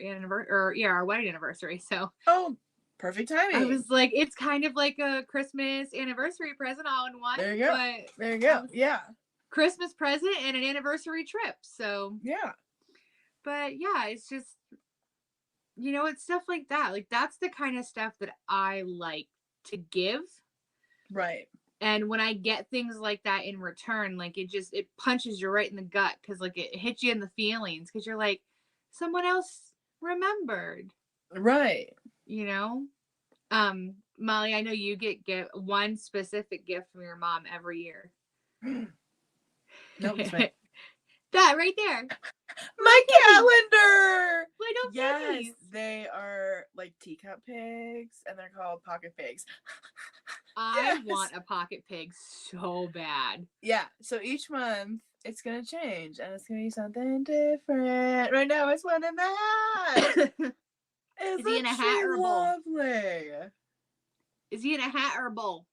[SPEAKER 2] our wedding anniversary. So
[SPEAKER 3] Oh, perfect timing.
[SPEAKER 2] I was like, it's kind of like a Christmas anniversary present all in one.
[SPEAKER 3] There you go.
[SPEAKER 2] But
[SPEAKER 3] There you go. Yeah.
[SPEAKER 2] Christmas present and an anniversary trip. So
[SPEAKER 3] Yeah.
[SPEAKER 2] but yeah, it's just it's stuff like that. Like that's the kind of stuff that I like to give.
[SPEAKER 3] Right.
[SPEAKER 2] And when I get things like that in return, like it punches you right in the gut because like it hits you in the feelings because you're like, someone else remembered.
[SPEAKER 3] Right.
[SPEAKER 2] Molly, I know you get one specific gift from your mom every year.
[SPEAKER 3] Nope, it's my
[SPEAKER 2] that right there.
[SPEAKER 3] My calendar.
[SPEAKER 2] Little
[SPEAKER 3] Yes,
[SPEAKER 2] piggies.
[SPEAKER 3] they are like teacup pigs, and they're called pocket pigs.
[SPEAKER 2] I
[SPEAKER 3] Yes.
[SPEAKER 2] want a pocket pig so bad.
[SPEAKER 3] Yeah, so each month it's gonna change, and it's gonna be something different. Right now, it's one in the hat.
[SPEAKER 2] Is he in a hat or a bowl?
[SPEAKER 3] Lovely.
[SPEAKER 2] Is he in a hat or a bowl?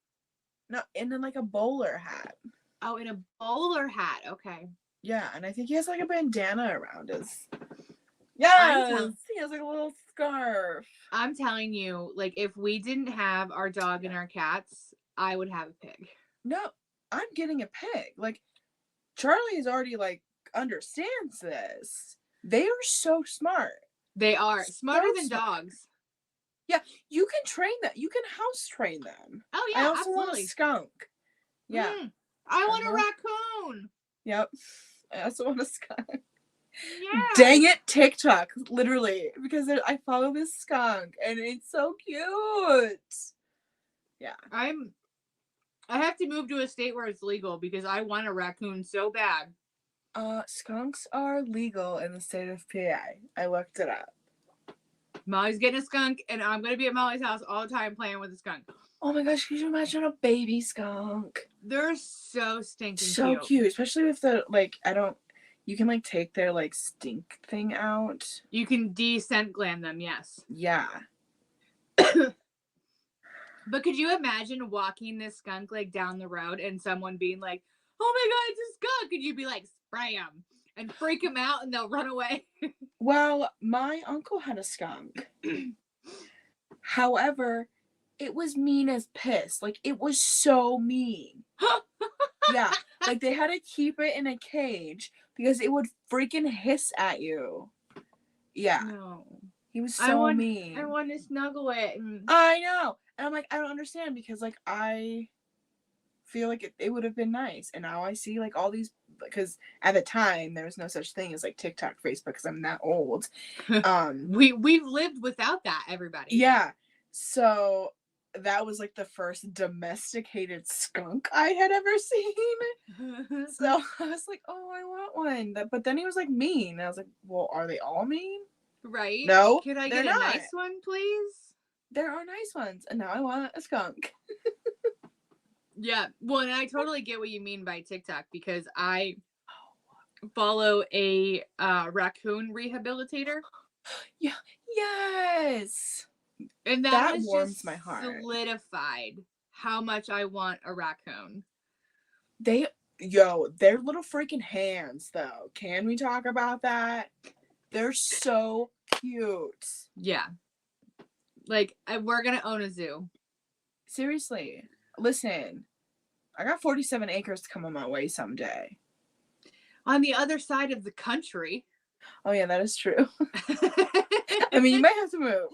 [SPEAKER 3] No, in like a bowler hat.
[SPEAKER 2] Oh, in a bowler hat. Okay.
[SPEAKER 3] Yeah, and I think he has like a bandana around his. Yes, he has like a little scarf.
[SPEAKER 2] I'm telling you, like if we didn't have our dog and our cats, I would have a pig.
[SPEAKER 3] No, I'm getting a pig. Like Charlie's already like understands this. They are so smart.
[SPEAKER 2] They are smarter
[SPEAKER 3] So
[SPEAKER 2] than
[SPEAKER 3] smart.
[SPEAKER 2] dogs.
[SPEAKER 3] Yeah, you can train them. You can house train them.
[SPEAKER 2] Oh yeah,
[SPEAKER 3] I also
[SPEAKER 2] absolutely.
[SPEAKER 3] want a skunk. Yeah.
[SPEAKER 2] I want a
[SPEAKER 3] Uh-huh.
[SPEAKER 2] raccoon.
[SPEAKER 3] Yep. I also want a skunk.
[SPEAKER 2] Yeah.
[SPEAKER 3] Dang it, TikTok, literally, because I follow this skunk and it's so cute. Yeah.
[SPEAKER 2] I have to move to a state where it's legal because I want a raccoon so bad.
[SPEAKER 3] Skunks are legal in the state of PA. I looked it up.
[SPEAKER 2] Molly's getting a skunk, and I'm gonna be at Molly's house all the time playing with the skunk.
[SPEAKER 3] Oh my gosh, can you imagine a baby skunk?
[SPEAKER 2] They're so stinking
[SPEAKER 3] So cute, especially with the you can like take their like stink thing out.
[SPEAKER 2] You can descent gland them, yes.
[SPEAKER 3] Yeah.
[SPEAKER 2] But could you imagine walking this skunk like down the road and someone being like, "Oh my god, it's a skunk," and you'd be like, "Spray them," and freak them out, and they'll run away.
[SPEAKER 3] Well, my uncle had a skunk. However, it was mean as piss. Like it was so mean. Yeah, like they had to keep it in a cage because it would freaking hiss at you. Yeah.
[SPEAKER 2] No.
[SPEAKER 3] He was so mean.
[SPEAKER 2] I want to snuggle it.
[SPEAKER 3] I know. And I'm like, I don't understand because like I feel like it would have been nice. And now I see like all these, because at the time there was no such thing as like TikTok, Facebook, because I'm that old.
[SPEAKER 2] We've lived without that, everybody.
[SPEAKER 3] Yeah. So that was like the first domesticated skunk I had ever seen. So I was like, oh, I want one. But then he was like mean. And I was like, well, are they all mean?
[SPEAKER 2] Right?
[SPEAKER 3] No.
[SPEAKER 2] Could I get a nice one, please?
[SPEAKER 3] There are nice ones. And now I want a skunk.
[SPEAKER 2] Yeah. Well, and I totally get what you mean by TikTok because I follow a raccoon rehabilitator.
[SPEAKER 3] Yeah. Yes.
[SPEAKER 2] And that has
[SPEAKER 3] warms
[SPEAKER 2] just
[SPEAKER 3] my heart.
[SPEAKER 2] solidified how much I want a raccoon.
[SPEAKER 3] Their little freaking hands, though. Can we talk about that? They're so cute.
[SPEAKER 2] Yeah. Like, we're going to own a zoo.
[SPEAKER 3] Seriously. Listen, I got 47 acres to come on my way someday.
[SPEAKER 2] On the other side of the country.
[SPEAKER 3] Oh, yeah, that is true. I mean, you might have to move.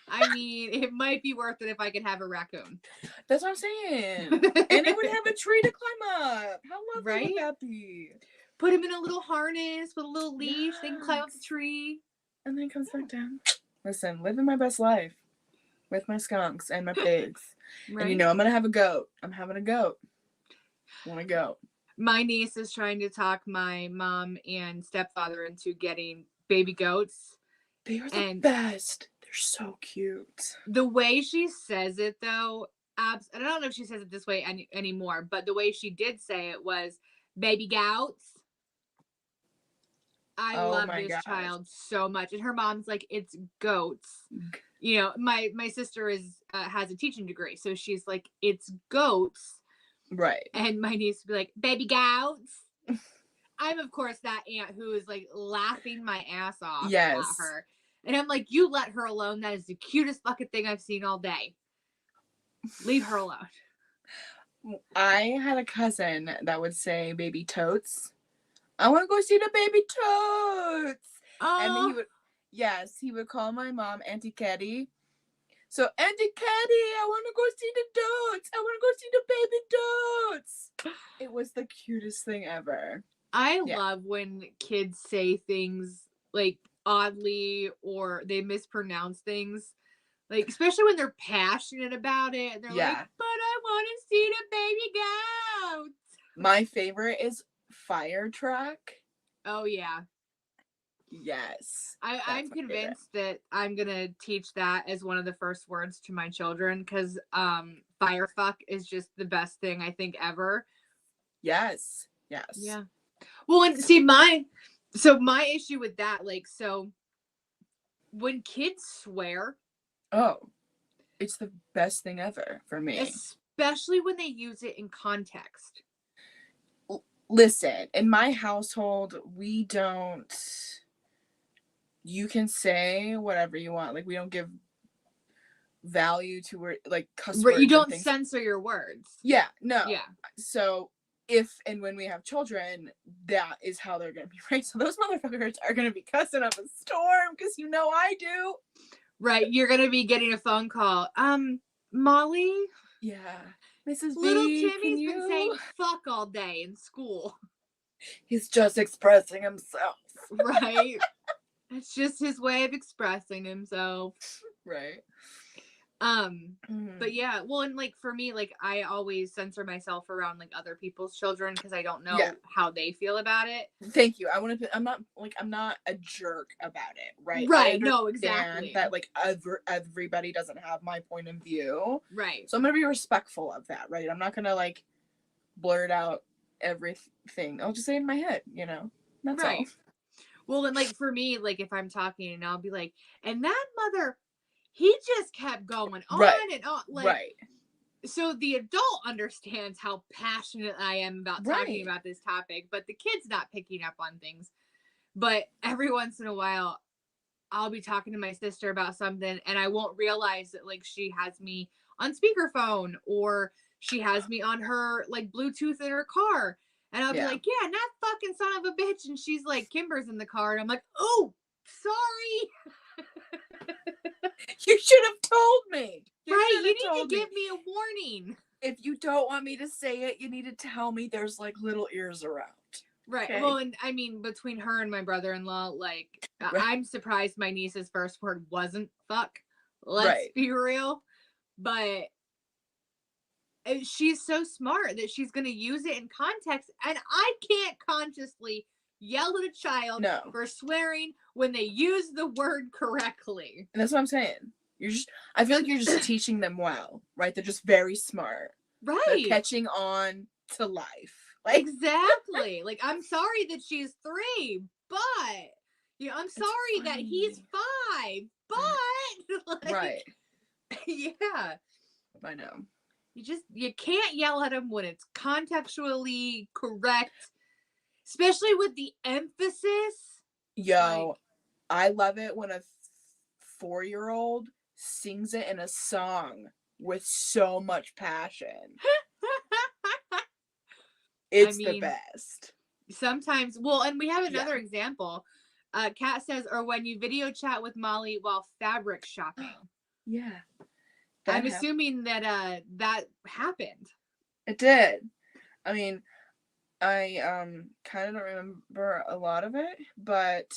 [SPEAKER 2] I mean, it might be worth it if I could have a raccoon.
[SPEAKER 3] That's what I'm saying. And it would have a tree to climb up. How lovely would that be?
[SPEAKER 2] Put him in a little harness with a little leash. Yes. They can climb up the tree.
[SPEAKER 3] And then comes back down. Listen, living my best life with my skunks and my pigs. Right? And I'm going to have a goat. I'm having a goat. I want a goat.
[SPEAKER 2] My niece is trying to talk my mom and stepfather into getting baby goats.
[SPEAKER 3] They are the best. They're so cute.
[SPEAKER 2] The way she says it, though, I don't know if she says it this way anymore, but the way she did say it was baby gouts. I
[SPEAKER 3] Oh
[SPEAKER 2] love
[SPEAKER 3] my
[SPEAKER 2] this
[SPEAKER 3] gosh.
[SPEAKER 2] child so much. And her mom's like, it's goats. You know, my sister has a teaching degree, so she's like, it's goats.
[SPEAKER 3] Right.
[SPEAKER 2] And my niece would be like, baby gouts. I'm, of course, that aunt who is like laughing my ass off at her. And I'm like, you let her alone. That is the cutest fucking thing I've seen all day. Leave her alone.
[SPEAKER 3] I had a cousin that would say baby totes. I want to go see the baby totes.
[SPEAKER 2] Oh.
[SPEAKER 3] And then he would call my mom Auntie Caddy. So, Auntie Caddy, I want to go see the totes. I want to go see the baby totes. It was the cutest thing ever.
[SPEAKER 2] I love when kids say things like oddly or they mispronounce things. Like, especially when they're passionate about it. And they're like, but I want to see the baby goats.
[SPEAKER 3] My favorite is fire truck.
[SPEAKER 2] Oh, yeah.
[SPEAKER 3] Yes.
[SPEAKER 2] I'm convinced that I'm going to teach that as one of the first words to my children because firefuck is just the best thing I think ever.
[SPEAKER 3] Yes.
[SPEAKER 2] Yeah. Well, and see, my issue with that, like, so when kids swear.
[SPEAKER 3] Oh, it's the best thing ever for me.
[SPEAKER 2] Especially when they use it in context.
[SPEAKER 3] Listen, in my household, we don't. You can say whatever you want. Like, we don't give value to word, like cuss words.
[SPEAKER 2] You don't censor your words.
[SPEAKER 3] Yeah, no.
[SPEAKER 2] Yeah.
[SPEAKER 3] So if and when we have children, that is how they're gonna be raised. So those motherfuckers are gonna be cussing up a storm because you know I do.
[SPEAKER 2] Right, you're gonna be getting a phone call. Molly.
[SPEAKER 3] Yeah, Mrs.
[SPEAKER 2] Little
[SPEAKER 3] B,
[SPEAKER 2] Timmy's been saying fuck all day in school.
[SPEAKER 3] He's just expressing himself.
[SPEAKER 2] Right. It's just his way of expressing himself.
[SPEAKER 3] Right.
[SPEAKER 2] But yeah, well, and like for me, like I always censor myself around like other people's children because I don't know how they feel about it.
[SPEAKER 3] Thank you. I'm not a jerk about it, right?
[SPEAKER 2] Right. No, exactly.
[SPEAKER 3] That like everybody doesn't have my point of view.
[SPEAKER 2] Right.
[SPEAKER 3] So I'm gonna be respectful of that, right? I'm not gonna like blurt out everything. I'll just say it in my head, you know? That's right. All.
[SPEAKER 2] Well, and like for me, like if I'm talking and I'll be like, and that mother, he just kept going on and on. Like, so the adult understands how passionate I am about talking about this topic, but the kid's not picking up on things. But every once in a while, I'll be talking to my sister about something and I won't realize that like she has me on speakerphone or she has me on her like Bluetooth in her car. And I'll be like, yeah, and that fucking son of a bitch. And she's like, Kimber's in the car. And I'm like, oh, sorry.
[SPEAKER 3] You should have told me.
[SPEAKER 2] You need to give me a warning.
[SPEAKER 3] If you don't want me to say it, you need to tell me there's like little ears around.
[SPEAKER 2] Right. Okay. Well, and I mean, between her and my brother-in-law, like, I'm surprised my niece's first word wasn't fuck. Let's be real. But she's so smart that she's going to use it in context. And I can't consciously yell at a child for swearing when they use the word correctly.
[SPEAKER 3] And that's what I'm saying. I feel like you're just teaching them well, right? They're just very smart.
[SPEAKER 2] Right.
[SPEAKER 3] They're catching on to life.
[SPEAKER 2] Like, exactly. Like, I'm sorry that she's 3, but, you know, I'm sorry that he's 5, but. Like, yeah.
[SPEAKER 3] I know.
[SPEAKER 2] You can't yell at him when it's contextually correct, especially with the emphasis.
[SPEAKER 3] Yo, I love it when a 4-year-old sings it in a song with so much passion. It's the best. Sometimes,
[SPEAKER 2] well, and we have another example. Kat says, or when you video chat with Molly while fabric shopping.
[SPEAKER 3] Yeah.
[SPEAKER 2] I'm assuming that that happened.
[SPEAKER 3] It did. I mean, I kind of don't remember a lot of it, but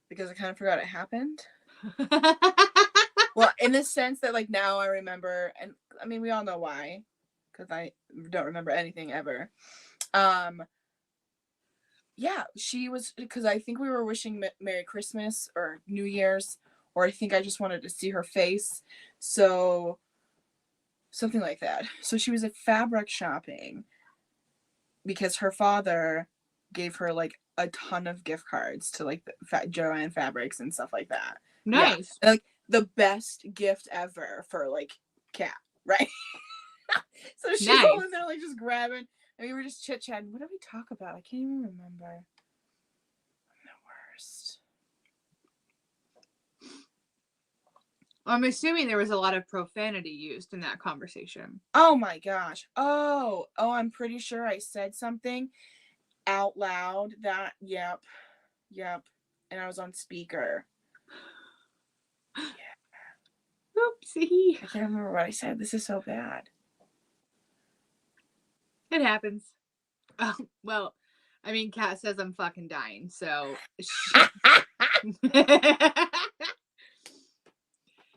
[SPEAKER 3] because I kind of forgot it happened. Well, in the sense that like now I remember, and I mean we all know why, because I don't remember anything ever. Yeah, she was, because I think we were wishing Merry Christmas or New Year's. Or I think I just wanted to see her face. So something like that. So she was at fabric shopping because her father gave her like a ton of gift cards to like the Joanne Fabrics and stuff like that.
[SPEAKER 2] Nice.
[SPEAKER 3] Yeah. Like the best gift ever for like Kat, right? So she's
[SPEAKER 2] Nice.
[SPEAKER 3] all in there like just grabbing, and we were just chit chatting. What did we talk about? I can't even remember. I'm the worst.
[SPEAKER 2] I'm assuming there was a lot of profanity used in that conversation.
[SPEAKER 3] Oh my gosh. Oh, I'm pretty sure I said something out loud that yep. And I was on speaker. Yeah.
[SPEAKER 2] Oopsie.
[SPEAKER 3] I can't remember what I said. This is so bad.
[SPEAKER 2] It happens. Oh, well, I mean, Kat says I'm fucking dying, so.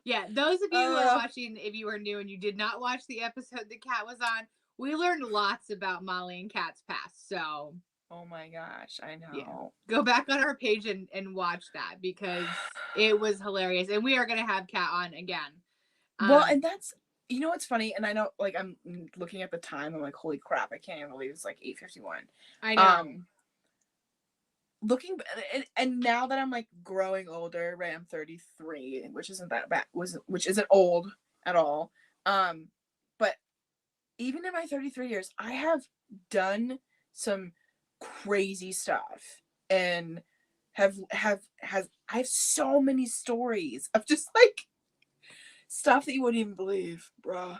[SPEAKER 2] Yeah, those of you who are watching, if you are new and you did not watch the episode that Kat was on, we learned lots about Molly and Kat's past, so.
[SPEAKER 3] Oh my gosh, I know.
[SPEAKER 2] Yeah. Go back on our page and watch that because it was hilarious. And we are going to have Kat on again.
[SPEAKER 3] Well, and that's, you know what's funny? And I know, like, I'm looking at the time. I'm like, holy crap, I can't even believe it's like 8:51.
[SPEAKER 2] I know.
[SPEAKER 3] Looking, and now that I'm like growing older, right? I'm 33, which isn't that bad, which isn't old at all. But even in my 33 years, I have done some crazy stuff and I have so many stories of just like stuff that you wouldn't even believe, bruh.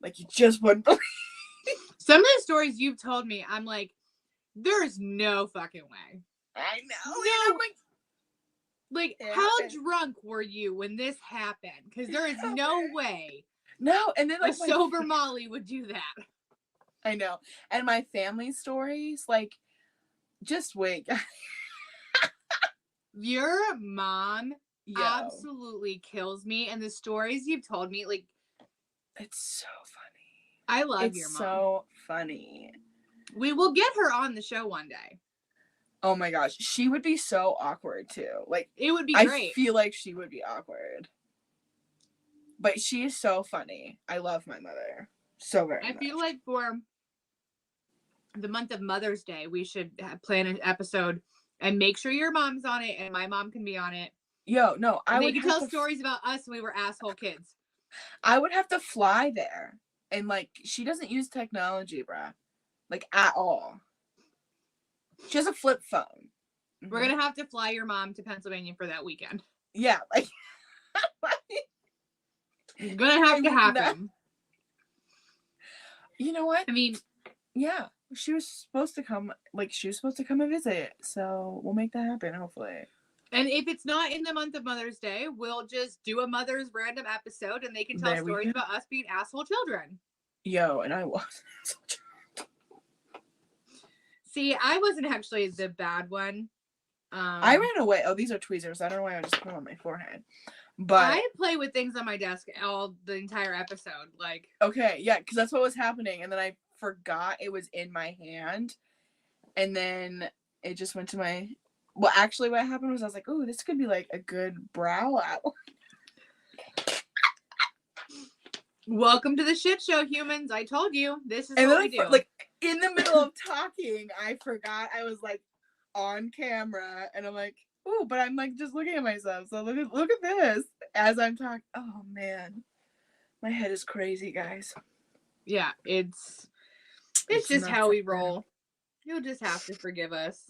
[SPEAKER 3] Like you just wouldn't believe.
[SPEAKER 2] Some of the stories you've told me, I'm like, there's no fucking way.
[SPEAKER 3] I know.
[SPEAKER 2] No.
[SPEAKER 3] I'm
[SPEAKER 2] like
[SPEAKER 3] yeah.
[SPEAKER 2] How drunk were you when this happened? Because there is no way.
[SPEAKER 3] No, and then like
[SPEAKER 2] a sober Molly would do that.
[SPEAKER 3] I know. And my family stories, like, just wait.
[SPEAKER 2] Your mom absolutely kills me. And the stories you've told me, like,
[SPEAKER 3] it's so funny.
[SPEAKER 2] I love your mom.
[SPEAKER 3] It's so funny.
[SPEAKER 2] We will get her on the show one day.
[SPEAKER 3] Oh my gosh. She would be so awkward too. Like,
[SPEAKER 2] it would be great.
[SPEAKER 3] I feel like she would be awkward. But she is so funny. I love my mother so very much.
[SPEAKER 2] I feel like for the month of Mother's Day, we should plan an episode and make sure your mom's on it and my mom can be on it.
[SPEAKER 3] Yo, no,
[SPEAKER 2] I would tell stories about us when we were asshole kids.
[SPEAKER 3] I would have to fly there. And like, she doesn't use technology, bruh. Like, at all. She has a flip phone.
[SPEAKER 2] We're going to have to fly your mom to Pennsylvania for that weekend.
[SPEAKER 3] Yeah, like.
[SPEAKER 2] It's going to have to happen.
[SPEAKER 3] You know what?
[SPEAKER 2] I mean.
[SPEAKER 3] Yeah. She was supposed to come and visit. So we'll make that happen, hopefully.
[SPEAKER 2] And if it's not in the month of Mother's Day, we'll just do a Mother's random episode and they can tell stories about us being asshole children.
[SPEAKER 3] Yo, and I was.
[SPEAKER 2] See, I wasn't actually the bad one.
[SPEAKER 3] I ran away. Oh, these are tweezers. I don't know why I just put them on my forehead. But
[SPEAKER 2] I play with things on my desk the entire episode. Like,
[SPEAKER 3] okay, yeah, because that's what was happening. And then I forgot it was in my hand. And then it just went to my... Well, actually, what happened was I was like, oh, this could be like a good brow outline.
[SPEAKER 2] Welcome to the shit show, humans. I told you. This is what we do.
[SPEAKER 3] Like, in the middle of talking, I forgot I was like on camera. And I'm like, oh, but I'm like just looking at myself. So look at this as I'm talking. Oh, man. My head is crazy, guys.
[SPEAKER 2] Yeah, it's just how we roll. You'll just have to forgive us.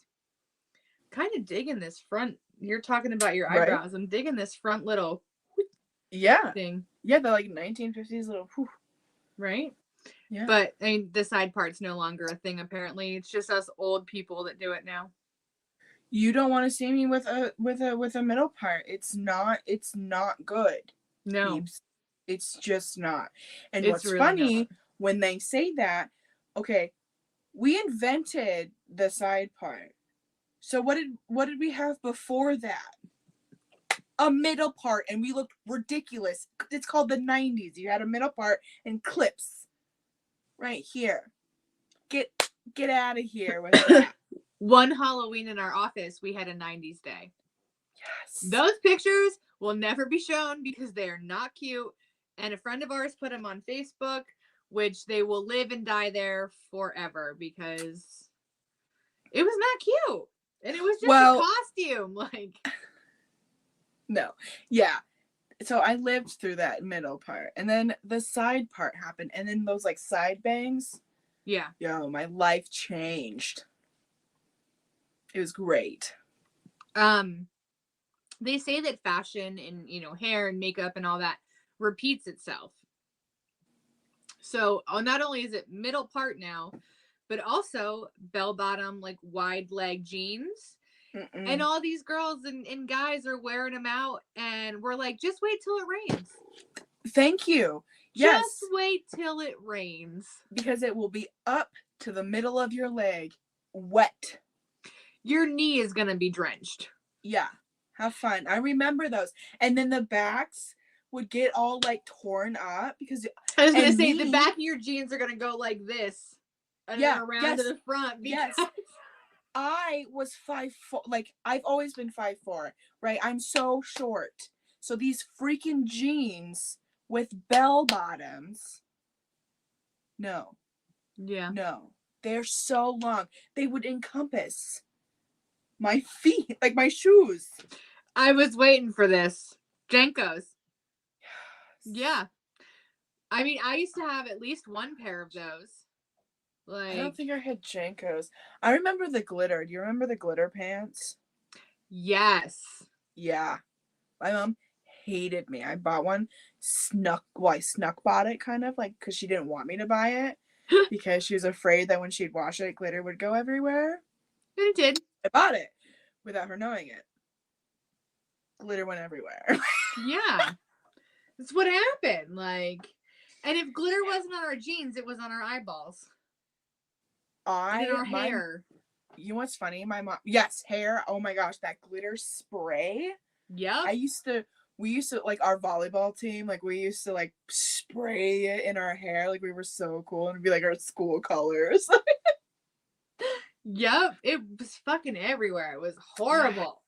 [SPEAKER 2] Kind of digging this front. You're talking about your eyebrows. Right? I'm digging this front little thing.
[SPEAKER 3] Yeah, the like 1950s little
[SPEAKER 2] right?
[SPEAKER 3] Yeah.
[SPEAKER 2] But I mean, the side part's no longer a thing apparently. It's just us old people that do it now.
[SPEAKER 3] You don't want to see me with a middle part. It's not good.
[SPEAKER 2] No.
[SPEAKER 3] Peeps. It's just not. And
[SPEAKER 2] it's
[SPEAKER 3] what's
[SPEAKER 2] really
[SPEAKER 3] funny
[SPEAKER 2] not.
[SPEAKER 3] When they say that, okay, we invented the side part. So what did we have before that? A middle part, and we looked ridiculous. It's called the 90s. You had a middle part and clips right here. Get out of here with that.
[SPEAKER 2] One Halloween in our office, we had a 90s day.
[SPEAKER 3] Yes.
[SPEAKER 2] Those pictures will never be shown because they are not cute and a friend of ours put them on Facebook, which they will live and die there forever because it was not cute. And it was just a costume. Like,
[SPEAKER 3] no. Yeah. So I lived through that middle part. And then the side part happened. And then those like side bangs.
[SPEAKER 2] Yeah.
[SPEAKER 3] Yo, my life changed. It was great.
[SPEAKER 2] They say that fashion and, you know, hair and makeup and all that repeats itself. So not only is it middle part now, but also bell bottom, like wide leg jeans. And all these girls and guys are wearing them out. And we're like, just wait till it rains.
[SPEAKER 3] Thank you. Yes.
[SPEAKER 2] Just wait till it rains.
[SPEAKER 3] Because it will be up to the middle of your leg, wet.
[SPEAKER 2] Your knee is going to be drenched.
[SPEAKER 3] Yeah. Have fun. I remember those. And then the backs would get all like torn up because
[SPEAKER 2] I was going to say the back of your jeans are going to go like this. And then around to the front.
[SPEAKER 3] Yes. I was 5'4", like I've always been 5'4", right? I'm so short. So these freaking jeans with bell bottoms. No.
[SPEAKER 2] Yeah.
[SPEAKER 3] No. They're so long. They would encompass my feet, like my shoes.
[SPEAKER 2] I was waiting for this. Jenkos. Yeah. I mean, I used to have at least one pair of those. Like,
[SPEAKER 3] I don't think I had Jenkos. I remember the glitter. Do you remember the glitter pants?
[SPEAKER 2] Yes.
[SPEAKER 3] Yeah. My mom hated me. I bought one, I snuck bought it kind of, like, because she didn't want me to buy it because she was afraid that when she'd wash it, glitter would go everywhere.
[SPEAKER 2] And it did.
[SPEAKER 3] I bought it without her knowing it. Glitter went everywhere.
[SPEAKER 2] Yeah. That's what happened. Like, and if glitter wasn't on our jeans, it was on our eyeballs. And in our hair.
[SPEAKER 3] You know what's funny? My mom, yes, hair. Oh my gosh, that glitter spray.
[SPEAKER 2] Yep.
[SPEAKER 3] We used to, like, our volleyball team, like, we used to, like, spray it in our hair. Like, we were so cool. And it'd be, like, our school colors.
[SPEAKER 2] Yep. It was fucking everywhere. It was horrible.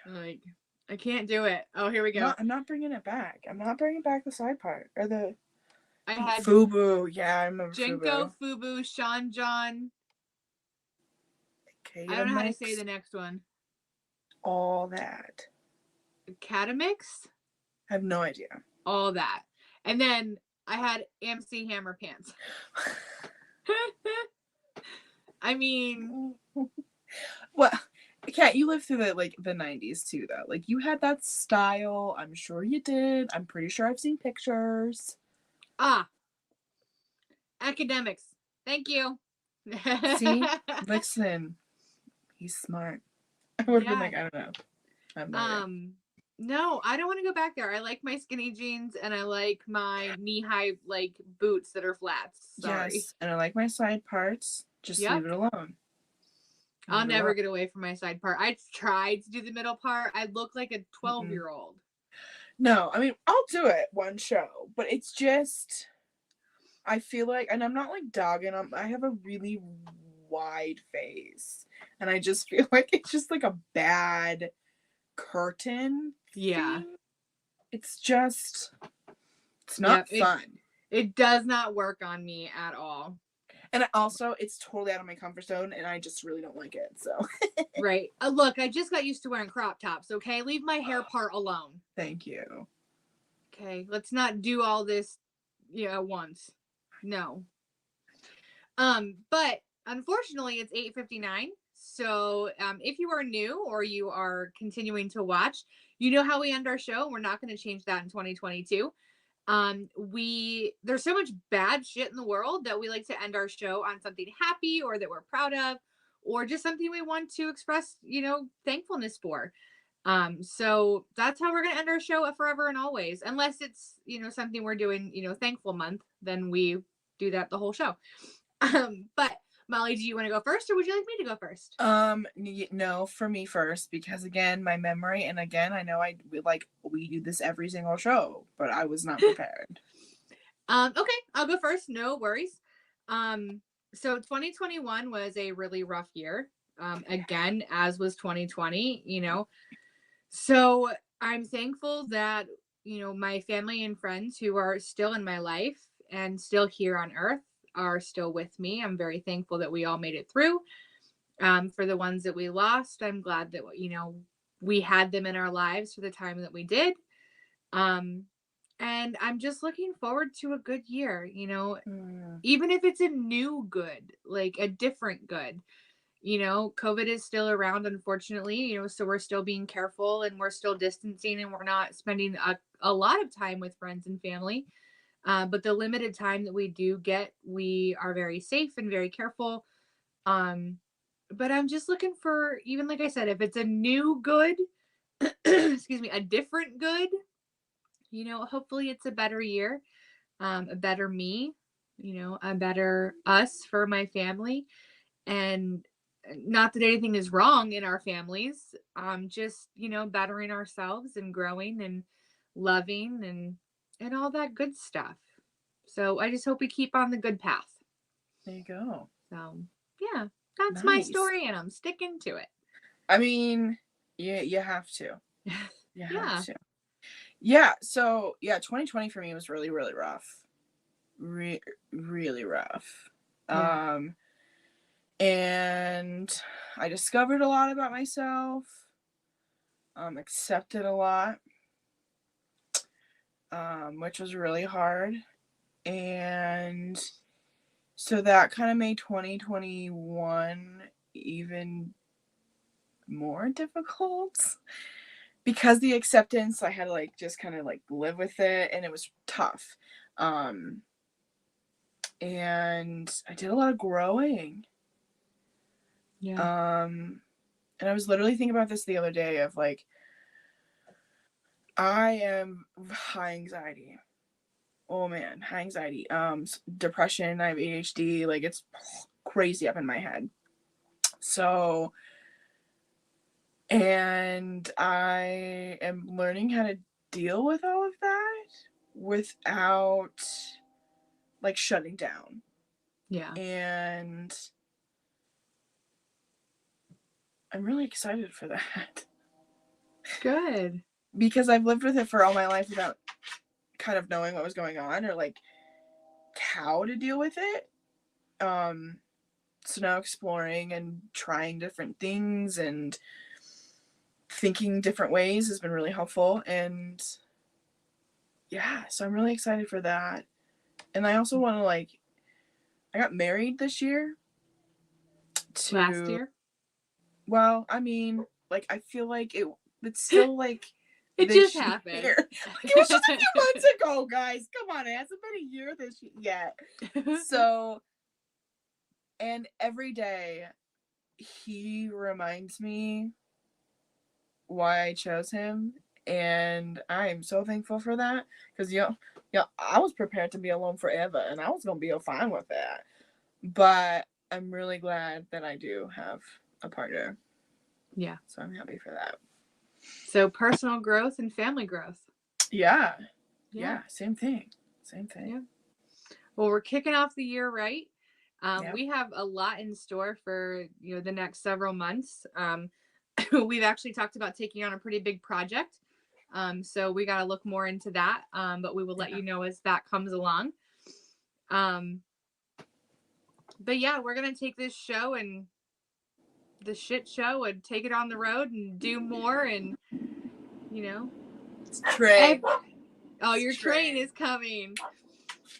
[SPEAKER 2] Like, I can't do it. Oh, here we go.
[SPEAKER 3] I'm not bringing it back. I'm not bringing back the side part. Or the...
[SPEAKER 2] I had
[SPEAKER 3] FUBU. Yeah, I remember
[SPEAKER 2] Jenko, FUBU, Sean John. I don't know how to say the next one.
[SPEAKER 3] All that.
[SPEAKER 2] Catamix?
[SPEAKER 3] I have no idea.
[SPEAKER 2] All that. And then I had MC Hammer pants. I mean...
[SPEAKER 3] Well, Kat, you lived through the 90s too, though. Like, you had that style. I'm sure you did. I'm pretty sure I've seen pictures.
[SPEAKER 2] Academics. Thank you.
[SPEAKER 3] See? Listen. He's smart. I would have been like, I don't know. I'm not
[SPEAKER 2] no, I don't want to go back there. I like my skinny jeans and I like my knee-high like boots that are flats. Sorry.
[SPEAKER 3] Yes, and I like my side parts. Just leave it alone.
[SPEAKER 2] I'll never get away from my side part. I tried to do the middle part. I look like a 12-year-old.
[SPEAKER 3] No, I mean, I'll do it one show, but it's just, I feel like, and I'm not like dogging them, I have a really wide face, and I just feel like it's just like a bad curtain.
[SPEAKER 2] Yeah.
[SPEAKER 3] Thing. It's just, it's not fun.
[SPEAKER 2] It does not work on me at all.
[SPEAKER 3] And also, it's totally out of my comfort zone, and I just really don't like it, so.
[SPEAKER 2] Right. Look, I just got used to wearing crop tops, okay? Leave my hair part alone.
[SPEAKER 3] Thank you.
[SPEAKER 2] Okay, let's not do all this, at once. No. But unfortunately, it's 8:59. So if you are new or you are continuing to watch, you know how we end our show. We're not going to change that in 2022. There's so much bad shit in the world that we like to end our show on something happy or that we're proud of, or just something we want to express, thankfulness for. So that's how we're going to end our show forever and always, unless it's, something we're doing, thankful month, then we do that the whole show. But Molly, do you want to go first or would you like me to go first?
[SPEAKER 3] No, for me first, because again, my memory, and again, I know we do this every single show, but I was not prepared.
[SPEAKER 2] Okay, I'll go first. No worries. So 2021 was a really rough year. Again, as was 2020, so I'm thankful that my family and friends who are still in my life and still here on earth are still with me. I'm very thankful that we all made it through. For the ones that we lost, I'm glad that, we had them in our lives for the time that we did. And I'm just looking forward to a good year, even if it's a new good, like a different good. COVID is still around, unfortunately, so we're still being careful and we're still distancing and we're not spending a lot of time with friends and family. But the limited time that we do get, we are very safe and very careful. But I'm just looking for, even like I said, if it's a new good, excuse me, a different good, hopefully it's a better year, a better me, a better us for my family. And not that anything is wrong in our families, just, bettering ourselves and growing and loving and all that good stuff. So I just hope we keep on the good path.
[SPEAKER 3] There you go.
[SPEAKER 2] So yeah, that's my story and I'm sticking to it.
[SPEAKER 3] I mean, you have to. You
[SPEAKER 2] Yeah.
[SPEAKER 3] have to. Yeah. So yeah, 2020 for me was really, really rough. Really rough.
[SPEAKER 2] Yeah.
[SPEAKER 3] And I discovered a lot about myself. Accepted a lot. Which was really hard. And so that kind of made 2021 even more difficult. Because the acceptance, I had to just kind of live with it, and it was tough. And I did a lot of growing.
[SPEAKER 2] Yeah.
[SPEAKER 3] And I was literally thinking about this the other day of I am high anxiety. Oh man, high anxiety. Depression, I have ADHD, it's crazy up in my head. So, and I am learning how to deal with all of that without shutting down.
[SPEAKER 2] Yeah.
[SPEAKER 3] And I'm really excited for that.
[SPEAKER 2] Good.
[SPEAKER 3] Because I've lived with it for all my life without kind of knowing what was going on or how to deal with it. So now exploring and trying different things and thinking different ways has been really helpful. And yeah, so I'm really excited for that. And I also want to I got married this year.
[SPEAKER 2] Last year?
[SPEAKER 3] Well, I mean, I feel like it's still
[SPEAKER 2] it
[SPEAKER 3] this
[SPEAKER 2] just happened.
[SPEAKER 3] Year. It was just a few months ago, guys. Come on, it hasn't been a year this yet. So, and every day he reminds me why I chose him, and I am so thankful for that because I was prepared to be alone forever, and I was gonna be fine with that. But I'm really glad that I do have a partner.
[SPEAKER 2] Yeah.
[SPEAKER 3] So I'm happy for that.
[SPEAKER 2] So personal growth and family growth.
[SPEAKER 3] Yeah. Same thing.
[SPEAKER 2] Yeah. Well, we're kicking off the year right. We have a lot in store for the next several months. We've actually talked about taking on a pretty big project. So we got to look more into that. But we will let you know as that comes along. But yeah, we're going to take this show and the shit show and take it on the road and do more and,
[SPEAKER 3] It's train.
[SPEAKER 2] Your train is coming.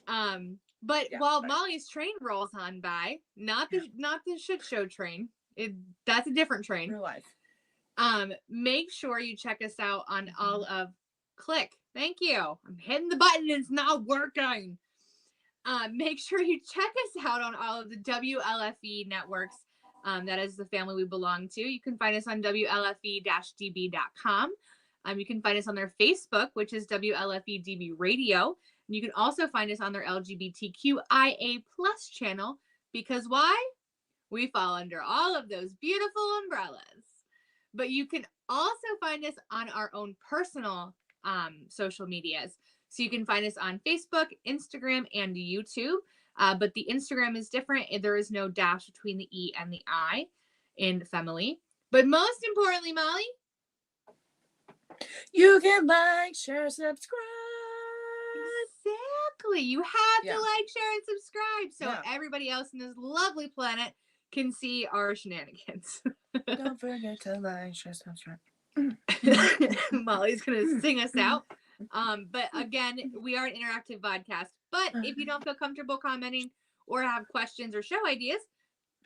[SPEAKER 2] But while Molly's train rolls on by, not the shit show train. That's a different train.
[SPEAKER 3] Real life.
[SPEAKER 2] Make sure you check us out on all of click. Thank you. I'm hitting the button and it's not working. Make sure you check us out on all of the WLFE networks. That is the family we belong to. You can find us on WLFE-DB.com. You can find us on their Facebook, which is WLFE DB Radio. And you can also find us on their LGBTQIA+ channel. Because why? We fall under all of those beautiful umbrellas. But you can also find us on our own personal social medias. So you can find us on Facebook, Instagram, and YouTube. But the Instagram is different. There is no dash between the E and the I in Femme-ily. But most importantly, Molly,
[SPEAKER 3] You can like, share, subscribe.
[SPEAKER 2] Exactly. You have
[SPEAKER 3] Yeah.
[SPEAKER 2] to like, share, and subscribe so
[SPEAKER 3] Yeah.
[SPEAKER 2] everybody else in this lovely planet can see our shenanigans.
[SPEAKER 3] Don't forget to like, share, subscribe.
[SPEAKER 2] Molly's gonna sing us out. But again, we are an interactive podcast. But if you don't feel comfortable commenting or have questions or show ideas,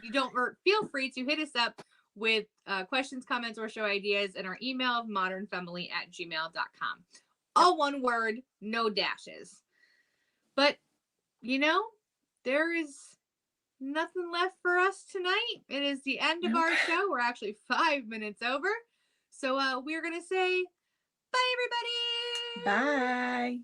[SPEAKER 2] you don't feel free to hit us up with questions, comments, or show ideas in our email modernfemily@gmail.com. All one word, no dashes. But you know, there is nothing left for us tonight. It is the end of our show. We're actually 5 minutes over. So we're gonna say bye, everybody.
[SPEAKER 3] Bye.